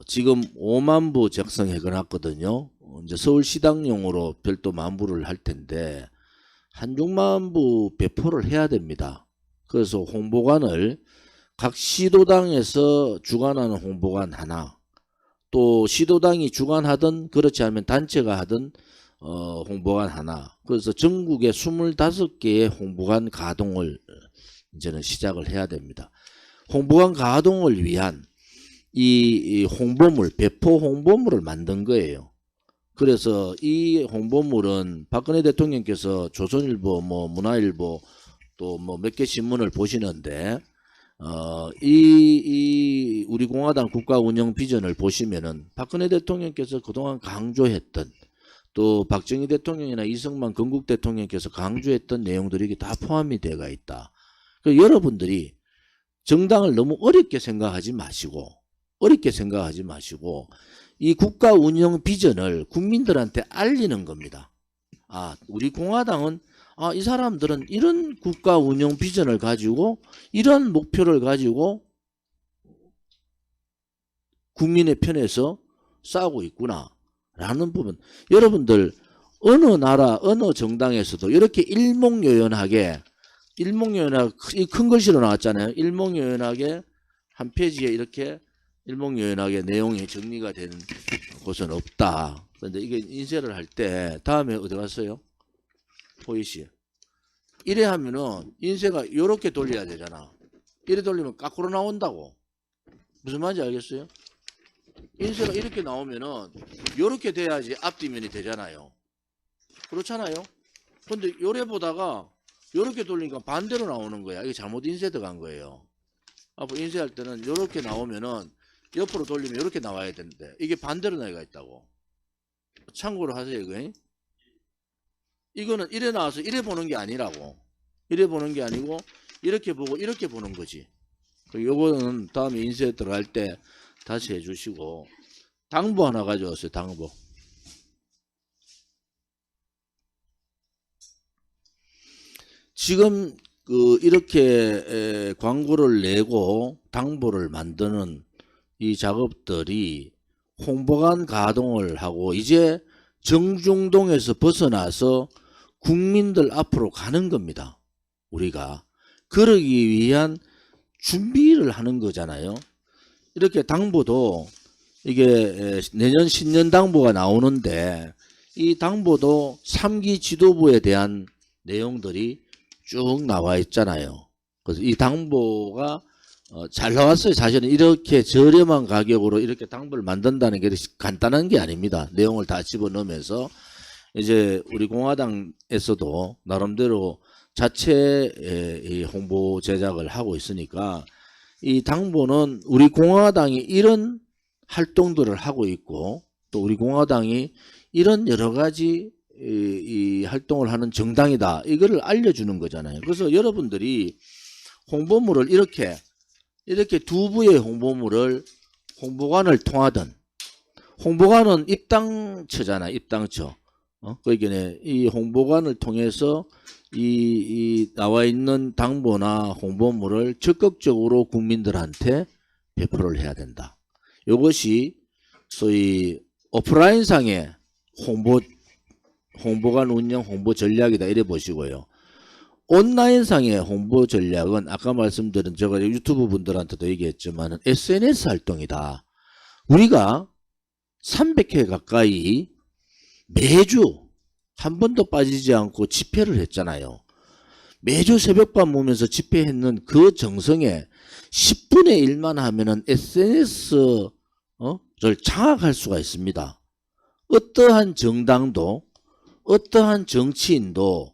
지금 5만 부 작성해 놨거든요. 이제 서울시당용으로 별도 만부를 할 텐데 한 6만 부 배포를 해야 됩니다. 그래서 홍보관을 각 시도당에서 주관하는 홍보관 하나, 또 시도당이 주관하든 그렇지 않으면 단체가 하든 홍보관 하나. 그래서 전국에 25개의 홍보관 가동을 이제는 시작을 해야 됩니다. 홍보관 가동을 위한 이 홍보물, 배포 홍보물을 만든 거예요. 그래서 이 홍보물은 박근혜 대통령께서 조선일보, 문화일보 또 몇 개 신문을 보시는데 이 우리 공화당 국가 운영 비전을 보시면은 박근혜 대통령께서 그동안 강조했던, 또 박정희 대통령이나 이승만 건국 대통령께서 강조했던 내용들이 다 포함이 되어 있다. 그래서 여러분들이 정당을 너무 어렵게 생각하지 마시고 이 국가 운영 비전을 국민들한테 알리는 겁니다. 우리 공화당은 이 사람들은 이런 국가 운영 비전을 가지고 이런 목표를 가지고 국민의 편에서 싸우고 있구나 라는 부분. 여러분들 어느 나라 어느 정당에서도 이렇게 일목요연하게 큰 글씨로 나왔잖아요. 일목요연하게 한 페이지에 이렇게 일목요연하게 내용이 정리가 되는 곳은 없다. 그런데 이게 인쇄를 할 때 다음에 어디 갔어요? 보이시? 이래 하면은 인쇄가 이렇게 돌려야 되잖아. 이래 돌리면 까꾸로 나온다고. 무슨 말인지 알겠어요? 인쇄가 이렇게 나오면은 이렇게 돼야지 앞뒤면이 되잖아요. 그렇잖아요. 근데 요래 보다가 이렇게 돌리니까 반대로 나오는 거야. 이게 잘못 인쇄돼간 거예요. 앞으로 인쇄할 때는 이렇게 나오면은 옆으로 돌리면 이렇게 나와야 되는데 이게 반대로 나가 있다고. 참고로 하세요. 이거. 이거는 이래 나와서 이래 보는 게 아니라고. 이래 보는 게 아니고 이렇게 보고 이렇게 보는 거지. 요거는 다음에 인쇄 들어갈 때 다시 해주시고. 당부 하나 가져왔어요. 당부. 지금 이렇게 광고를 내고 당보를 만드는 이 작업들이 홍보관 가동을 하고 이제 정중동에서 벗어나서 국민들 앞으로 가는 겁니다. 우리가 그러기 위한 준비를 하는 거잖아요. 이렇게 당보도 이게 내년 신년 당보가 나오는데 이 당보도 3기 지도부에 대한 내용들이 쭉 나와 있잖아요. 그래서 이 당보가 잘 나왔어요. 사실은 이렇게 저렴한 가격으로 이렇게 당보를 만든다는 게 간단한 게 아닙니다. 내용을 다 집어넣으면서 이제 우리 공화당에서도 나름대로 자체 홍보 제작을 하고 있으니까 이 당보는 우리 공화당이 이런 활동들을 하고 있고 또 우리 공화당이 이런 여러 가지 이 활동을 하는 정당이다. 이거를 알려주는 거잖아요. 그래서 여러분들이 홍보물을 이렇게 두 부의 홍보물을 홍보관을 통하든 홍보관은 입당처잖아요. 입당처. 그러니까 이 홍보관을 통해서 이 나와 있는 당보나 홍보물을 적극적으로 국민들한테 배포를 해야 된다. 이것이 소위 오프라인상의 홍보관 운영 홍보 전략이다. 이래 보시고요. 온라인상의 홍보 전략은 아까 말씀드린 제가 유튜브 분들한테도 얘기했지만 SNS 활동이다. 우리가 300회 가까이 매주 한 번도 빠지지 않고 집회를 했잖아요. 매주 새벽밤 모면서 집회했는 그 정성에 10분의 1만 하면은 SNS를 장악할 수가 있습니다. 어떠한 정당도 어떠한 정치인도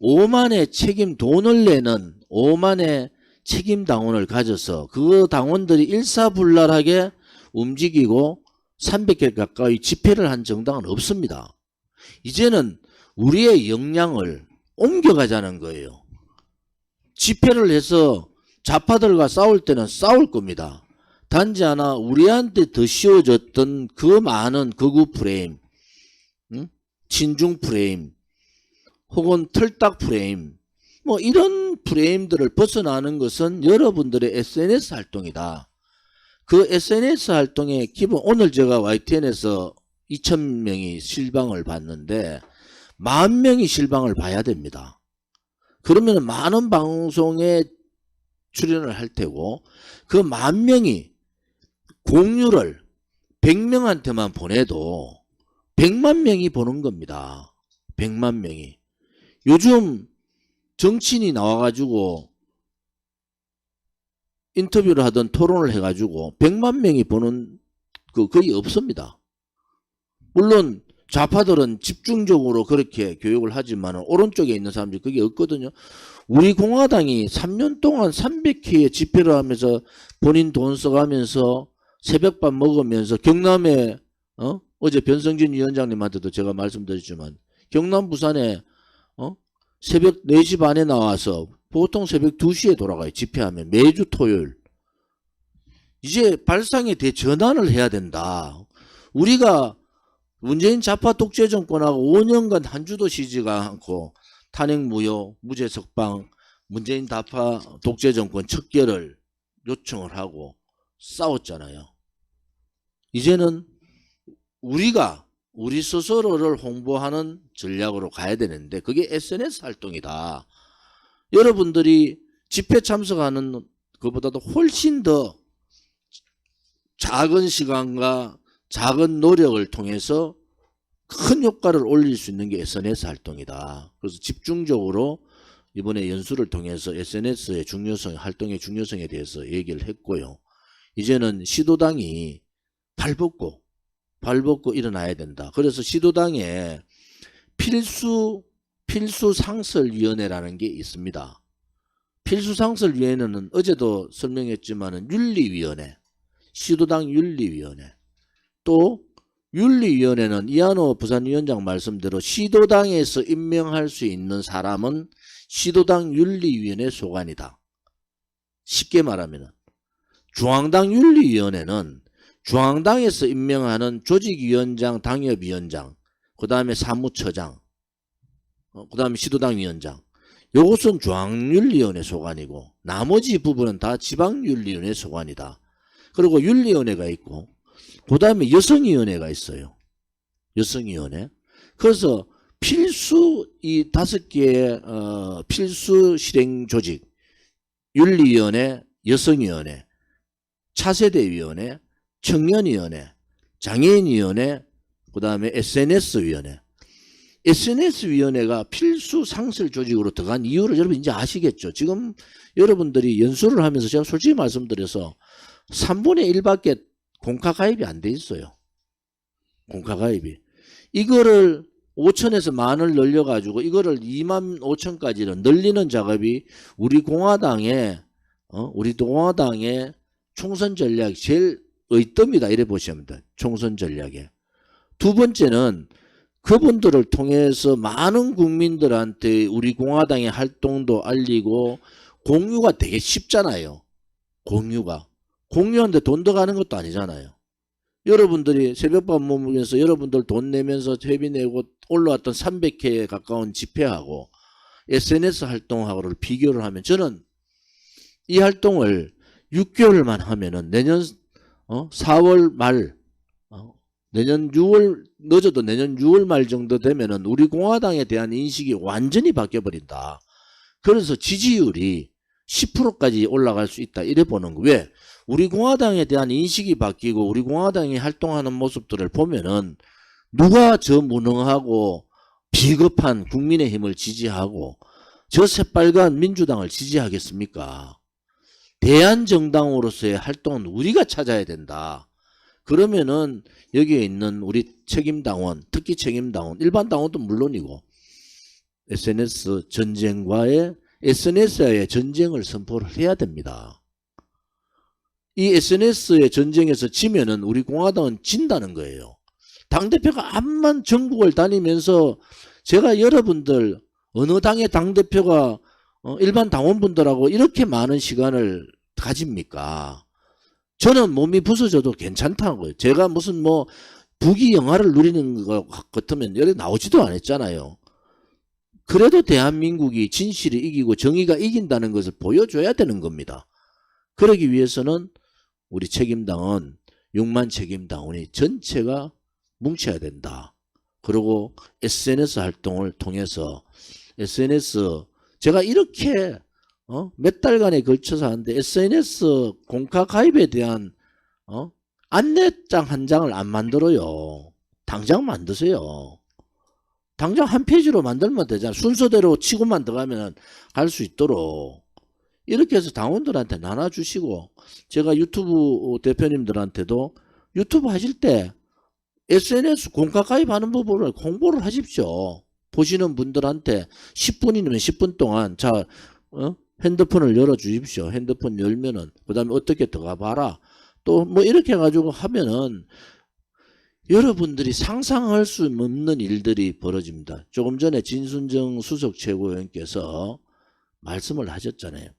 5만의 책임 돈을 내는 5만의 책임 당원을 가져서 그 당원들이 일사불란하게 움직이고 300개 가까이 집회를 한 정당은 없습니다. 이제는 우리의 역량을 옮겨가자는 거예요. 집회를 해서 좌파들과 싸울 때는 싸울 겁니다. 단지 하나 우리한테 더 씌워졌던 그 많은 극우 프레임, 친중 프레임, 혹은 털딱 프레임, 뭐 이런 프레임들을 벗어나는 것은 여러분들의 SNS 활동이다. 그 SNS 활동의 기본, 오늘 제가 YTN에서 2,000명이 실방을 봤는데 10,000명이 실방을 봐야 됩니다. 그러면 많은 방송에 출연을 할 테고 그 10,000명이 공유를 100명한테만 보내도 100만 명이 보는 겁니다. 100만 명이. 요즘 정치인이 나와가지고 인터뷰를 하든 토론을 해가지고 100만 명이 보는 그 거의 없습니다. 물론 좌파들은 집중적으로 그렇게 교육을 하지만 오른쪽에 있는 사람들이 그게 없거든요. 우리 공화당이 3년 동안 300회의 집회를 하면서 본인 돈 써가면서 새벽밥 먹으면서 경남에 어제 변성진 위원장님한테도 제가 말씀드렸지만 경남 부산에 새벽 4시 반에 나와서 보통 새벽 2시에 돌아가요. 집회하면 매주 토요일. 이제 발상에 대전환을 해야 된다. 우리가 문재인 좌파 독재 정권하고 5년간 한 주도 쉬지가 않고 탄핵 무효, 무죄 석방, 문재인 좌파 독재 정권 척결을 요청을 하고 싸웠잖아요. 이제는 우리가 우리 스스로를 홍보하는 전략으로 가야 되는데 그게 SNS 활동이다. 여러분들이 집회 참석하는 것보다도 훨씬 더 작은 시간과 작은 노력을 통해서 큰 효과를 올릴 수 있는 게 SNS 활동이다. 그래서 집중적으로 이번에 연수를 통해서 SNS의 중요성, 활동의 중요성에 대해서 얘기를 했고요. 이제는 시도당이 발벗고 일어나야 된다. 그래서 시도당에 필수 상설위원회라는 게 있습니다. 필수 상설위원회는 어제도 설명했지만은 윤리위원회, 시도당 윤리위원회, 또 윤리위원회는 이한호 부산위원장 말씀대로 시도당에서 임명할 수 있는 사람은 시도당 윤리위원회 소관이다. 쉽게 말하면 중앙당 윤리위원회는 중앙당에서 임명하는 조직위원장, 당협위원장, 그 다음에 사무처장, 그 다음에 시도당 위원장, 요것은 중앙윤리위원회 소관이고 나머지 부분은 다 지방윤리위원회 소관이다. 그리고 윤리위원회가 있고 그 다음에 여성위원회가 있어요. 여성위원회. 그래서 필수 이 5개의 필수 실행 조직 윤리위원회, 여성위원회, 차세대위원회, 청년위원회, 장애인위원회, 그 다음에 SNS위원회. SNS위원회가 필수 상설 조직으로 들어간 이유를 여러분 이제 아시겠죠? 지금 여러분들이 연수를 하면서 제가 솔직히 말씀드려서 3분의 1밖에 공카가입이 안 돼 있어요. 공카가입이. 이거를 5천에서 만을 늘려가지고 이거를 2만 5천까지는 늘리는 작업이 우리 공화당의 총선 전략이 제일 의뜸이다. 이래 보시면 됩니다. 총선 전략에. 두 번째는 그분들을 통해서 많은 국민들한테 우리 공화당의 활동도 알리고 공유가 되게 쉽잖아요. 공유하는데 돈 들어가는 것도 아니잖아요. 여러분들이 새벽밥 먹으면서 여러분들 돈 내면서 회비 내고 올라왔던 300회에 가까운 집회하고 SNS 활동하고를 비교를 하면 저는 이 활동을 6개월만 하면은 내년 4월 말 내년 6월 늦어도 내년 6월 말 정도 되면은 우리 공화당에 대한 인식이 완전히 바뀌어 버린다. 그래서 지지율이 10%까지 올라갈 수 있다. 이래 보는 거. 왜? 우리 공화당에 대한 인식이 바뀌고 우리 공화당이 활동하는 모습들을 보면은 누가 저 무능하고 비겁한 국민의힘을 지지하고 저 새빨간 민주당을 지지하겠습니까? 대한정당으로서의 활동은 우리가 찾아야 된다. 그러면은 여기에 있는 우리 책임당원, 특히 책임당원, 일반 당원도 물론이고 SNS와의 전쟁을 선포를 해야 됩니다. 이 SNS의 전쟁에서 지면은 우리 공화당은 진다는 거예요. 당대표가 암만 전국을 다니면서 제가 여러분들 어느 당의 당대표가 일반 당원분들하고 이렇게 많은 시간을 가집니까? 저는 몸이 부서져도 괜찮다는 거예요. 제가 무슨 뭐 부귀영화를 누리는 것 같으면 여기 나오지도 않았잖아요. 그래도 대한민국이 진실이 이기고 정의가 이긴다는 것을 보여줘야 되는 겁니다. 그러기 위해서는 우리 책임당원 6만 책임당원이 전체가 뭉쳐야 된다. 그리고 SNS 활동을 통해서 SNS 제가 이렇게 몇 달간에 걸쳐서 하는데 SNS 공카 가입에 대한 안내장 한 장을 안 만들어요. 당장 만드세요. 당장 한 페이지로 만들면 되잖아요. 순서대로 치고만 들어가면 갈 수 있도록. 이렇게 해서 당원들한테 나눠주시고 제가 유튜브 대표님들한테도 유튜브 하실 때 SNS 공카 가입하는 부분을 공부를 하십시오. 보시는 분들한테 10분이면 10분 동안 자 핸드폰을 열어주십시오. 핸드폰 열면은 그 다음에 어떻게 들어가 봐라. 또 뭐 이렇게 해가지고 하면은 여러분들이 상상할 수 없는 일들이 벌어집니다. 조금 전에 진순정 수석 최고위원께서 말씀을 하셨잖아요.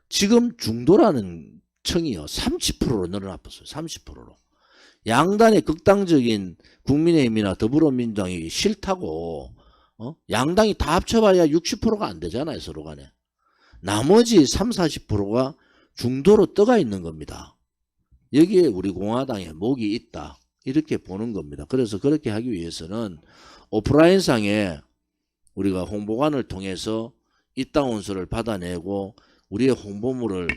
지금 중도라는 층이요 30%로 늘어났어요. 30%로. 양단의 극단적인 국민의힘이나 더불어민주당이 싫다고 양당이 다 합쳐봐야 60%가 안 되잖아요. 서로 간에. 나머지 30~40%가 중도로 떠가 있는 겁니다. 여기에 우리 공화당에 목이 있다. 이렇게 보는 겁니다. 그래서 그렇게 하기 위해서는 오프라인상에 우리가 홍보관을 통해서 입당원서를 받아내고 우리의 홍보물을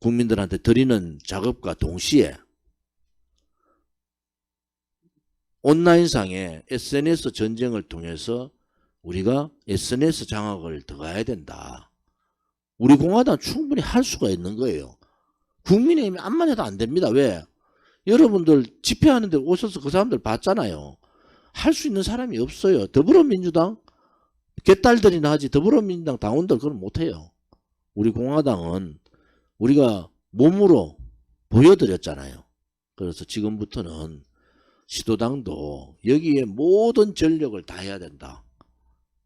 국민들한테 드리는 작업과 동시에 온라인상에 SNS 전쟁을 통해서 우리가 SNS 장악을 들어가야 된다. 우리 공화당 충분히 할 수가 있는 거예요. 국민의힘이 암만 해도 안 됩니다. 왜? 여러분들 집회하는데 오셔서 그 사람들 봤잖아요. 할 수 있는 사람이 없어요. 더불어민주당 개딸들이나 하지 더불어민주당 당원들 그건 못해요. 우리 공화당은 우리가 몸으로 보여드렸잖아요. 그래서 지금부터는 시도당도 여기에 모든 전력을 다해야 된다.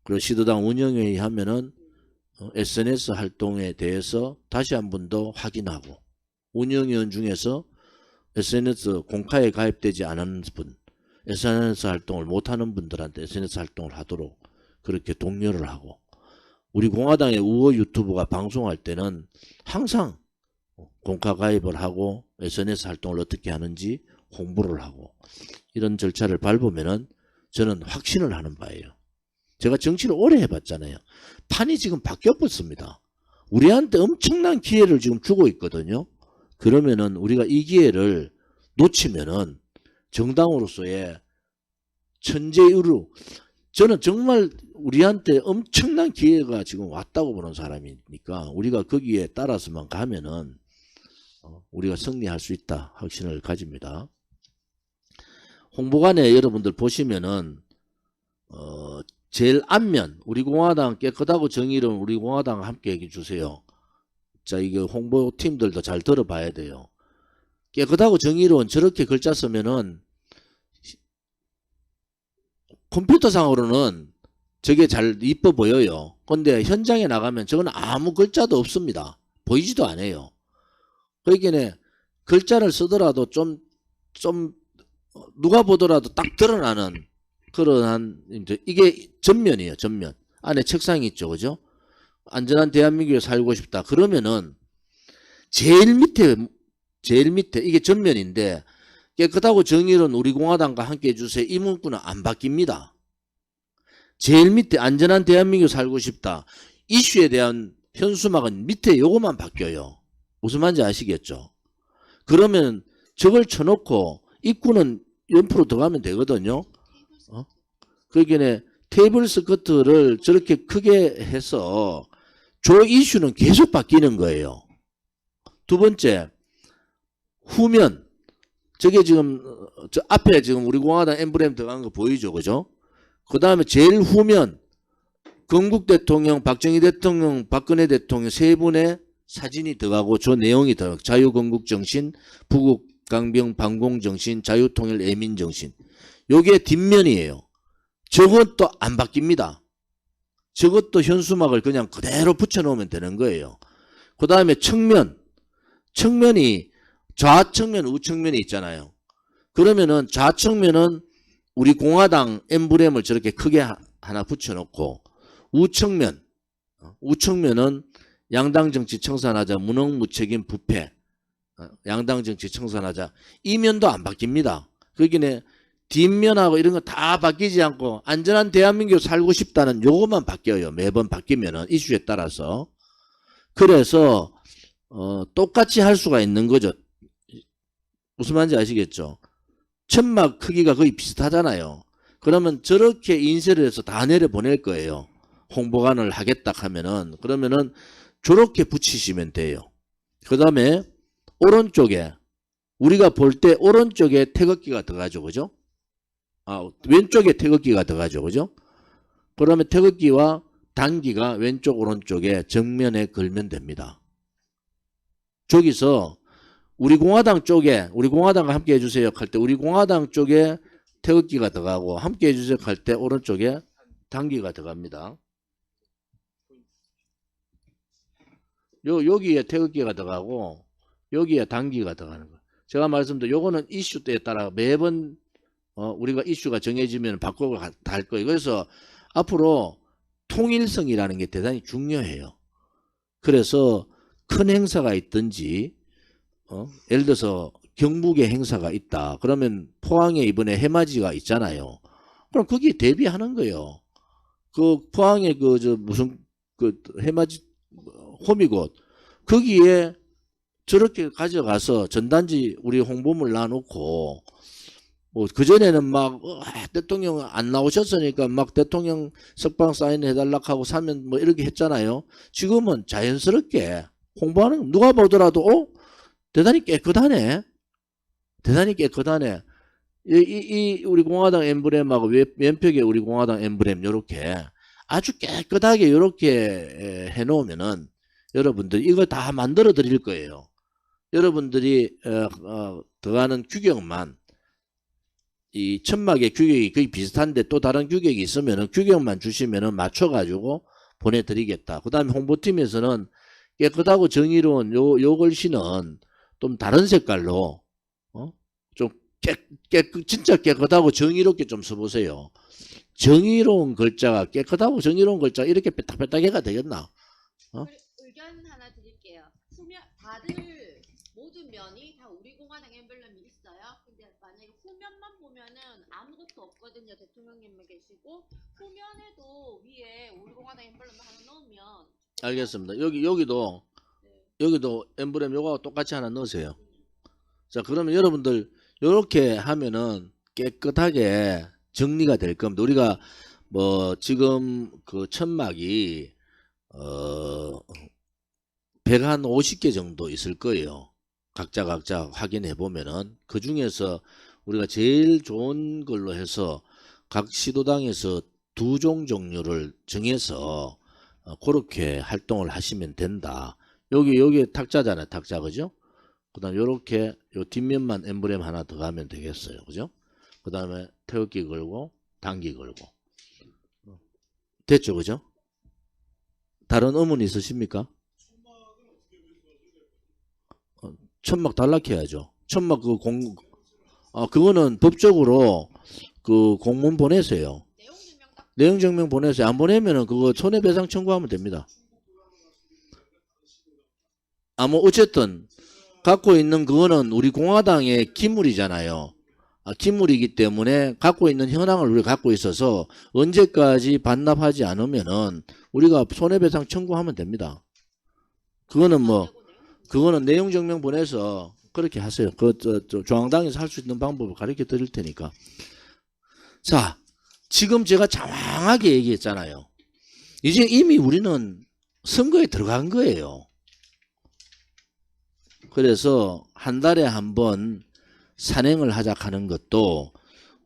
그리고 시도당 운영회의 하면은 SNS 활동에 대해서 다시 한 번 더 확인하고 운영위원 중에서 SNS 공카에 가입되지 않은 분, SNS 활동을 못하는 분들한테 SNS 활동을 하도록 그렇게 독려를 하고 우리 공화당의 우호 유튜브가 방송할 때는 항상 공카 가입을 하고 SNS 활동을 어떻게 하는지 홍보를 하고 이런 절차를 밟으면은 저는 확신을 하는 바예요. 제가 정치를 오래 해봤잖아요. 판이 지금 바뀌어버렸습니다. 우리한테 엄청난 기회를 지금 주고 있거든요. 그러면은 우리가 이 기회를 놓치면은 정당으로서의 천재의루, 저는 정말 우리한테 엄청난 기회가 지금 왔다고 보는 사람이니까 우리가 거기에 따라서만 가면은 우리가 승리할 수 있다 확신을 가집니다. 홍보관에 여러분들 보시면은 제일 앞면 우리 공화당 깨끗하고 정의로운 우리 공화당 함께 얘기해 주세요. 자, 이게 홍보팀들도 잘 들어봐야 돼요. 깨끗하고 정의로운 저렇게 글자 쓰면은 컴퓨터상으로는 저게 잘 이뻐 보여요. 근데 현장에 나가면 저건 아무 글자도 없습니다. 보이지도 않아요. 그러니까 글자를 쓰더라도 좀 누가 보더라도 딱 드러나는 그러한 이게 전면이에요. 전면. 안에 책상이 있죠. 그죠? 안전한 대한민국에 살고 싶다. 그러면은 제일 밑에 이게 전면인데 깨끗하고 정의로운 우리 공화당과 함께 해주세요. 이 문구는 안 바뀝니다. 제일 밑에 안전한 대한민국에 살고 싶다. 이슈에 대한 현수막은 밑에 요거만 바뀌어요. 무슨 말인지 아시겠죠? 그러면 저걸 쳐놓고 입구는 옆으로 들어가면 되거든요. 그러니까 테이블 스커트를 저렇게 크게 해서 저 이슈는 계속 바뀌는 거예요. 두 번째, 후면. 저게 지금 저 앞에 지금 우리 공화당 엠블렘 들어간 거 보이죠, 그죠? 그 다음에 제일 후면 건국 대통령, 박정희 대통령, 박근혜 대통령 세 분의 사진이 들어가고 저 내용이 들어가고 자유건국 정신, 부국 강병 반공 정신, 자유통일 애민 정신. 요게 뒷면이에요. 저것도 안 바뀝니다. 저것도 현수막을 그냥 그대로 붙여놓으면 되는 거예요. 그 다음에 측면이 좌측면, 우측면이 있잖아요. 그러면은 좌측면은 우리 공화당 엠블렘을 저렇게 크게 하나 붙여놓고 우측면은 양당 정치 청산하자, 무능무책임 부패, 양당 정치 청산하자. 이 면도 안 바뀝니다. 그러기에 뒷면하고 이런 거 다 바뀌지 않고 안전한 대한민국 살고 싶다는 요것만 바뀌어요. 매번 바뀌면은 이슈에 따라서. 그래서 똑같이 할 수가 있는 거죠. 무슨 말인지 아시겠죠? 천막 크기가 거의 비슷하잖아요. 그러면 저렇게 인쇄를 해서 다 내려보낼 거예요. 홍보관을 하겠다 하면은. 그러면은 저렇게 붙이시면 돼요. 그 다음에 오른쪽에 우리가 볼 때 오른쪽에 태극기가 들어가죠. 그죠? 왼쪽에 태극기가 들어가죠. 그죠? 그러면 태극기와 단기가 왼쪽 오른쪽에 정면에 걸면 됩니다. 저기서 우리 공화당 쪽에 우리 공화당과 함께 해주세요 할 때 우리 공화당 쪽에 태극기가 들어가고 함께 해주세요 할 때 오른쪽에 단기가 들어갑니다. 여기에 태극기가 들어가고 여기에 단기가 들어가는 거예요. 제가 말씀드린 요거는 이슈 때에 따라 매번 우리가 이슈가 정해지면 바꾸고 다 할 거예요. 그래서 앞으로 통일성이라는 게 대단히 중요해요. 그래서 큰 행사가 있든지 예를 들어서 경북에 행사가 있다. 그러면 포항에 이번에 해맞이가 있잖아요. 그럼 거기에 대비하는 거예요. 그 포항에 무슨 해맞이 호미곶 거기에 저렇게 가져가서 전단지 우리 홍보물 놔놓고 뭐 그전에는 막 대통령 안 나오셨으니까 막 대통령 석방 사인 해달라고 하고 사면 뭐 이렇게 했잖아요. 지금은 자연스럽게 홍보하는 누가 보더라도 대단히 깨끗하네. 대단히 깨끗하네. 이 우리 공화당 엠블렘하고 왼쪽에 우리 공화당 엠블렘 요렇게 아주 깨끗하게 요렇게 해놓으면은 여러분들이 이거 다 만들어 드릴 거예요. 여러분들이 들어가는 규격만 이 천막의 규격이 거의 비슷한데 또 다른 규격이 있으면은 규격만 주시면은 맞춰가지고 보내드리겠다. 그 다음에 홍보팀에서는 깨끗하고 정의로운 요 글씨는 좀 다른 색깔로 좀 진짜 깨끗하고 정의롭게 좀 써보세요. 정의로운 글자가 깨끗하고 정의로운 글자 이렇게 빼딱빼딱해가 되겠나? 의견 하나 드릴게요. 후면 다들 모든 면이 다 우리 공화당 엠블렘이 있어요. 근데 만약에 후면만 보면은 아무것도 없거든요. 대통령님만 계시고 후면에도 위에 우리 공화당 엠블렘 하나 넣으면 알겠습니다. 여기도 엠블렘 요거하고 똑같이 하나 넣으세요. 자, 그러면 여러분들 요렇게 하면은 깨끗하게 정리가 될 겁니다. 우리가 뭐 지금 그 천막이 150개 정도 있을 거예요. 각자 확인해 보면은 그 중에서 우리가 제일 좋은 걸로 해서 각 시도당에서 2종 종류를 정해서 그렇게 활동을 하시면 된다. 여기 탁자잖아요. 탁자, 그죠? 그 다음에 요렇게 요 뒷면만 엠블렘 하나 더 가면 되겠어요. 그죠? 그 다음에 태극기 걸고 당기 걸고 됐죠? 그죠? 다른 의문 있으십니까? 천막 단락해야죠. 천막 그거는 법적으로 그 공문 보내세요. 내용 증명 보내세요. 안 보내면은 그거 손해배상 청구하면 됩니다. 뭐 어쨌든 갖고 있는 그거는 우리 공화당의 기물이잖아요. 기물이기 때문에 갖고 있는 현황을 우리가 갖고 있어서 언제까지 반납하지 않으면은 우리가 손해배상 청구하면 됩니다. 그거는 내용 증명 보내서 그렇게 하세요. 중앙당에서 할 수 있는 방법을 가르쳐 드릴 테니까. 자, 지금 제가 장황하게 얘기했잖아요. 이제 이미 우리는 선거에 들어간 거예요. 그래서 한 달에 한 번 산행을 하자 하는 것도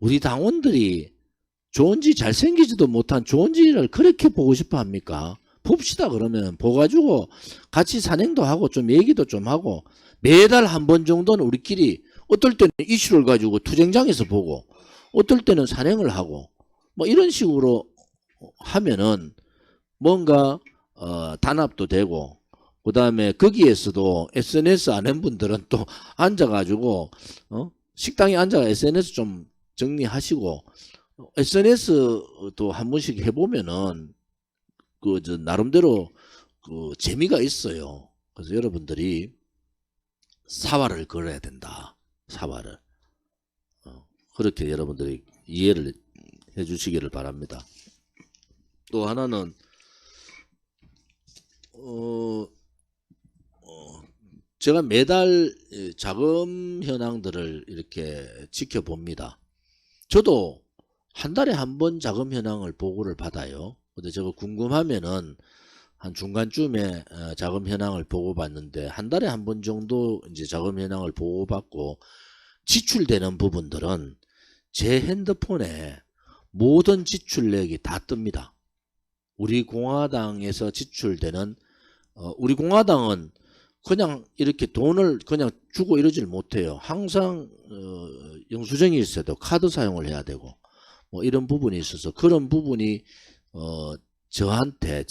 우리 당원들이 좋은지 잘생기지도 못한 좋은지를 그렇게 보고 싶어 합니까? 봅시다. 그러면 보가지고 같이 산행도 하고 좀 얘기도 좀 하고 매달 한 번 정도는 우리끼리 어떨 때는 이슈를 가지고 투쟁장에서 보고 어떨 때는 산행을 하고 뭐 이런 식으로 하면은 뭔가 단합도 되고 그 다음에 거기에서도 SNS 안 한 분들은 또 앉아가지고 식당에 앉아가 SNS 좀 정리하시고 SNS도 한 번씩 해보면은 나름대로 재미가 있어요. 그래서 여러분들이 사활을 걸어야 된다. 사활을 그렇게 여러분들이 이해를 해주시기를 바랍니다. 또 하나는 제가 매달 자금 현황들을 이렇게 지켜봅니다. 저도 한 달에 한 번 자금 현황을 보고를 받아요. 근데 저거 궁금하면은 한 중간쯤에 자금 현황을 보고받는데 한 달에 한 번 정도 이제 자금 현황을 보고받고 지출되는 부분들은 제 핸드폰에 모든 지출내역이 다 뜹니다. 우리 공화당에서 지출되는 우리 공화당은 그냥 이렇게 돈을 그냥 주고 이러질 못해요. 항상 영수증이 있어도 카드 사용을 해야 되고 뭐 이런 부분이 있어서 그런 부분이 저한테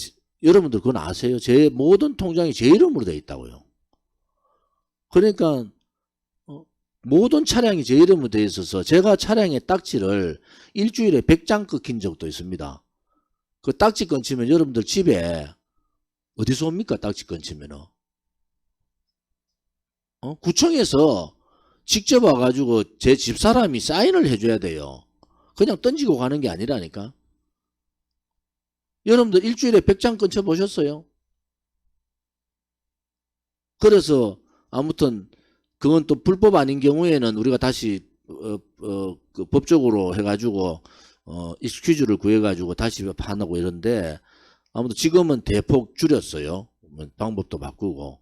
여러분들 그건 아세요? 제 모든 통장이 제 이름으로 되어 있다고요. 그러니까 모든 차량이 제 이름으로 되어 있어서 제가 차량의 딱지를 일주일에 100장 끊긴 적도 있습니다. 그 딱지 끊치면 여러분들 집에 어디서 옵니까? 딱지 끊치면은 구청에서 직접 와가지고 제 집사람이 사인을 해줘야 돼요. 그냥 던지고 가는 게 아니라니까. 여러분들 일주일에 100장 끊쳐 보셨어요? 그래서 아무튼 그건 또 불법 아닌 경우에는 우리가 다시 그 법적으로 해가지고 익스큐즈를 구해가지고 다시 반하고 이런데 아무튼 지금은 대폭 줄였어요. 방법도 바꾸고.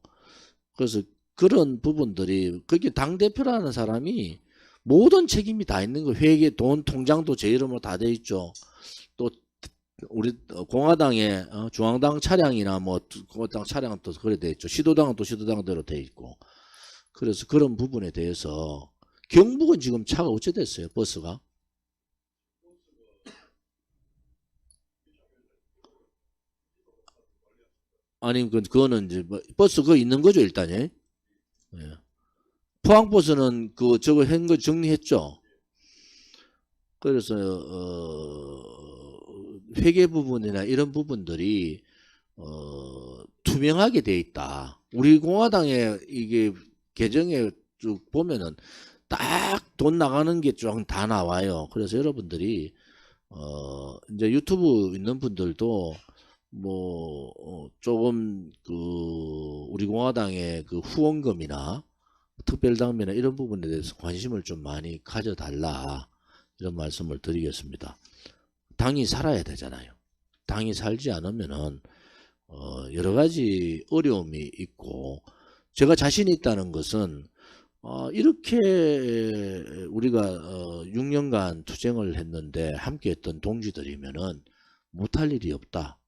그래서 그런 부분들이 그게 당대표라는 사람이 모든 책임이 다 있는 거. 회계 돈 통장도 제 이름으로 다 돼 있죠. 또 우리 공화당의 중앙당 차량이나 뭐 공화당 차량은 또 그래 돼 있죠. 시도당은 또 시도당대로 돼 있고. 그래서 그런 부분에 대해서 경북은 지금 차가 어찌 됐어요? 버스가? 아니 그거는 이제 버스 그거 있는 거죠 일단에. 예. 포항버스는 그 저거 한 거 정리했죠. 그래서 회계 부분이나 이런 부분들이 투명하게 돼 있다. 우리 공화당의 이게 개정에 쭉 보면은 딱 돈 나가는 게 좀 다 나와요. 그래서 여러분들이 이제 유튜브 있는 분들도 뭐 조금 그 우리 공화당의 그 후원금이나 특별당비나 이런 부분에 대해서 관심을 좀 많이 가져달라, 이런 말씀을 드리겠습니다. 당이 살아야 되잖아요. 당이 살지 않으면은 여러 가지 어려움이 있고, 제가 자신 있다는 것은 이렇게 우리가 6년간 투쟁을 했는데 함께 했던 동지들이면은 못할 일이 없다,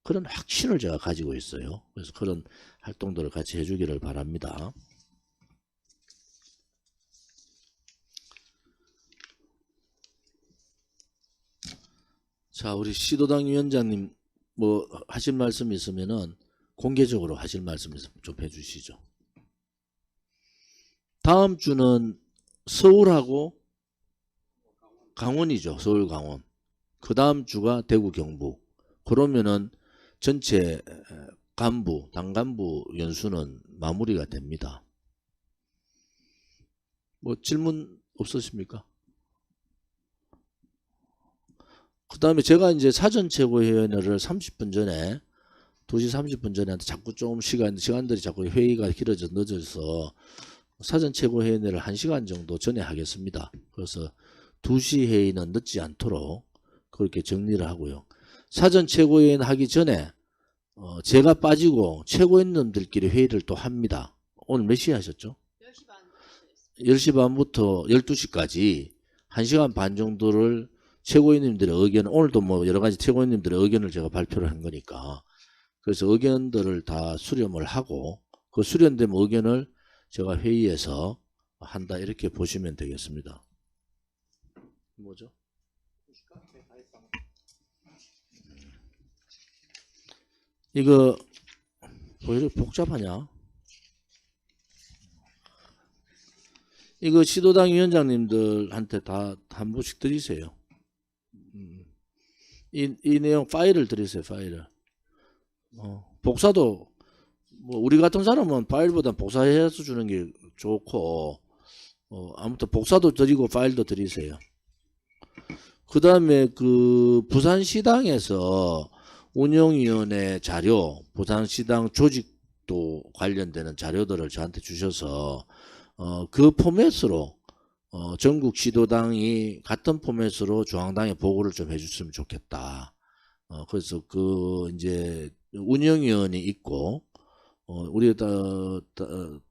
그런 확신을 제가 가지고 있어요. 그래서 그런 활동들을 같이 해주기를 바랍니다. 자, 우리 시도당 위원장님 뭐 하실 말씀 있으면은 공개적으로 하실 말씀 있으면 좀 해주시죠. 다음 주는 서울하고 강원이죠. 서울 강원. 그 다음 주가 대구 경북. 그러면은 전체 간부, 당 간부 연수는 마무리가 됩니다. 뭐 질문 없으십니까? 그 다음에 제가 이제 사전 최고위원회를 30분 전에 2시 30분 전에 자꾸 좀 시간들이 자꾸 회의가 길어져 늦어서 사전 최고위원회를 1시간 정도 전에 하겠습니다. 그래서 2시 회의는 늦지 않도록 그렇게 정리를 하고요. 사전 최고위원 하기 전에 제가 빠지고 최고위원님들끼리 회의를 또 합니다. 오늘 몇 시에 하셨죠? 10시 반. 10시 반부터 12시까지 1시간 반 정도를 최고위원님들의 의견, 오늘도 뭐 여러 가지 최고위원님들의 의견을 제가 발표를 한 거니까, 그래서 의견들을 다 수렴을 하고 그 수렴된 의견을 제가 회의에서 한다, 이렇게 보시면 되겠습니다. 뭐죠? 이거 왜 이렇게 복잡하냐? 이거 시도당 위원장님들한테 다 한 부씩 드리세요. 이 내용 파일을 드리세요. 파일을. 복사도 뭐 우리 같은 사람은 파일보다 복사해서 주는 게 좋고, 아무튼 복사도 드리고 파일도 드리세요. 그 다음에 그 부산시당에서 운영위원회 자료, 부산시당 조직도 관련되는 자료들을 저한테 주셔서 그 포맷으로 전국 시도당이 같은 포맷으로 중앙당에 보고를 좀 해줬으면 좋겠다. 그래서 그 이제 운영위원이 있고, 우리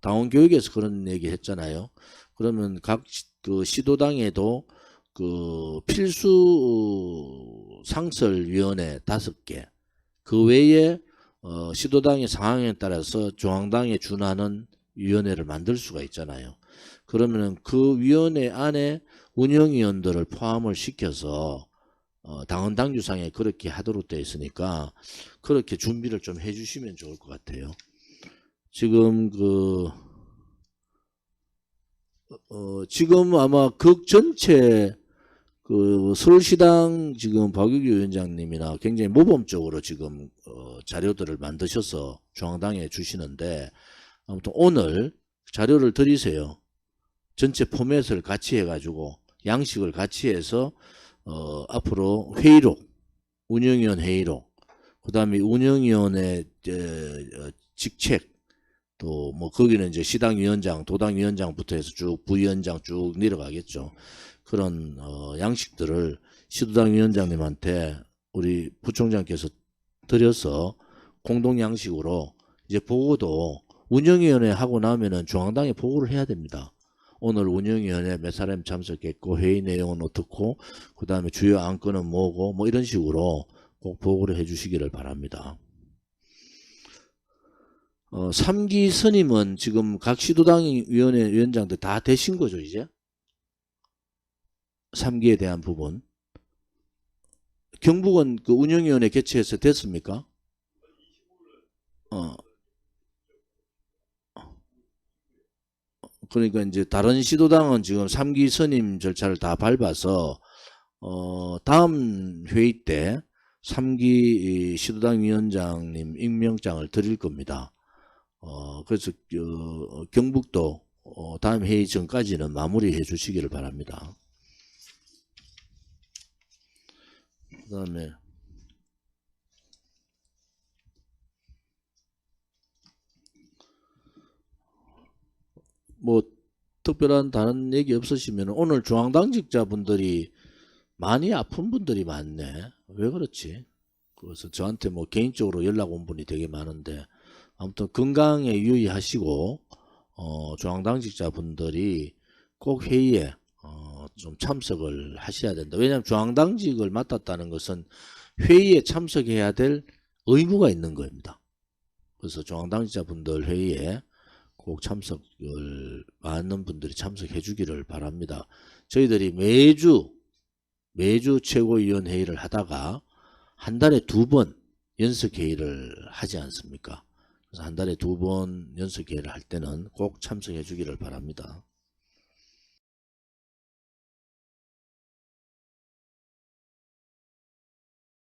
당원 교육에서 그런 얘기 했잖아요. 그러면 각 그 시도당에도 그 필수 상설위원회 5개, 그 외에 시도당의 상황에 따라서 중앙당에 준하는 위원회를 만들 수가 있잖아요. 그러면은 그 위원회 안에 운영위원들을 포함을 시켜서 당헌 당규상에 그렇게 하도록 되어 있으니까 그렇게 준비를 좀 해주시면 좋을 것 같아요. 지금 지금 아마 극 전체 그 서울시당 지금 박유규 위원장님이나 굉장히 모범적으로 지금 자료들을 만드셔서 중앙당에 주시는데, 아무튼 오늘 자료를 드리세요. 전체 포맷을 같이 해가지고 양식을 같이 해서 앞으로 회의록, 운영위원 회의록, 그 다음에 운영위원회 직책, 또 뭐 거기는 이제 시당위원장, 도당위원장부터 해서 쭉 부위원장 쭉 내려가겠죠. 그런 양식들을 시도당 위원장님한테 우리 부총장께서 드려서 공동 양식으로 이제 보고도 운영위원회 하고 나면은 중앙당에 보고를 해야 됩니다. 오늘 운영위원회 몇 사람 참석했고 회의 내용은 어떻고 그 다음에 주요 안건은 뭐고 뭐 이런 식으로 꼭 보고를 해주시기를 바랍니다. 3기 선임은 지금 각 시도당 위원회 위원장들 다 되신 거죠, 이제? 3기에 대한 부분. 경북은 그 운영위원회 개최해서 됐습니까? 그러니까 이제 다른 시도당은 지금 3기 선임 절차를 다 밟아서 다음 회의 때 3기 시도당 위원장님 임명장을 드릴 겁니다. 그래서 경북도 다음 회의 전까지는 마무리해 주시기를 바랍니다. 그 다음에 뭐 특별한 다른 얘기 없으시면 오늘 중앙당직자분들이 많이 아픈 분들이 많네. 왜 그렇지? 그래서 저한테 뭐 개인적으로 연락 온 분이 되게 많은데 아무튼 건강에 유의하시고 중앙당직자분들이 꼭 회의에 좀 참석을 하셔야 된다. 왜냐하면 중앙당직을 맡았다는 것은 회의에 참석해야 될 의무가 있는 겁니다. 그래서 중앙당직자분들 회의에 꼭 참석을 많은 분들이 참석해 주기를 바랍니다. 저희들이 매주 최고위원 회의를 하다가 한 달에 2번 연석 회의를 하지 않습니까? 그래서 한 달에 2번 연석 회의를 할 때는 꼭 참석해 주기를 바랍니다.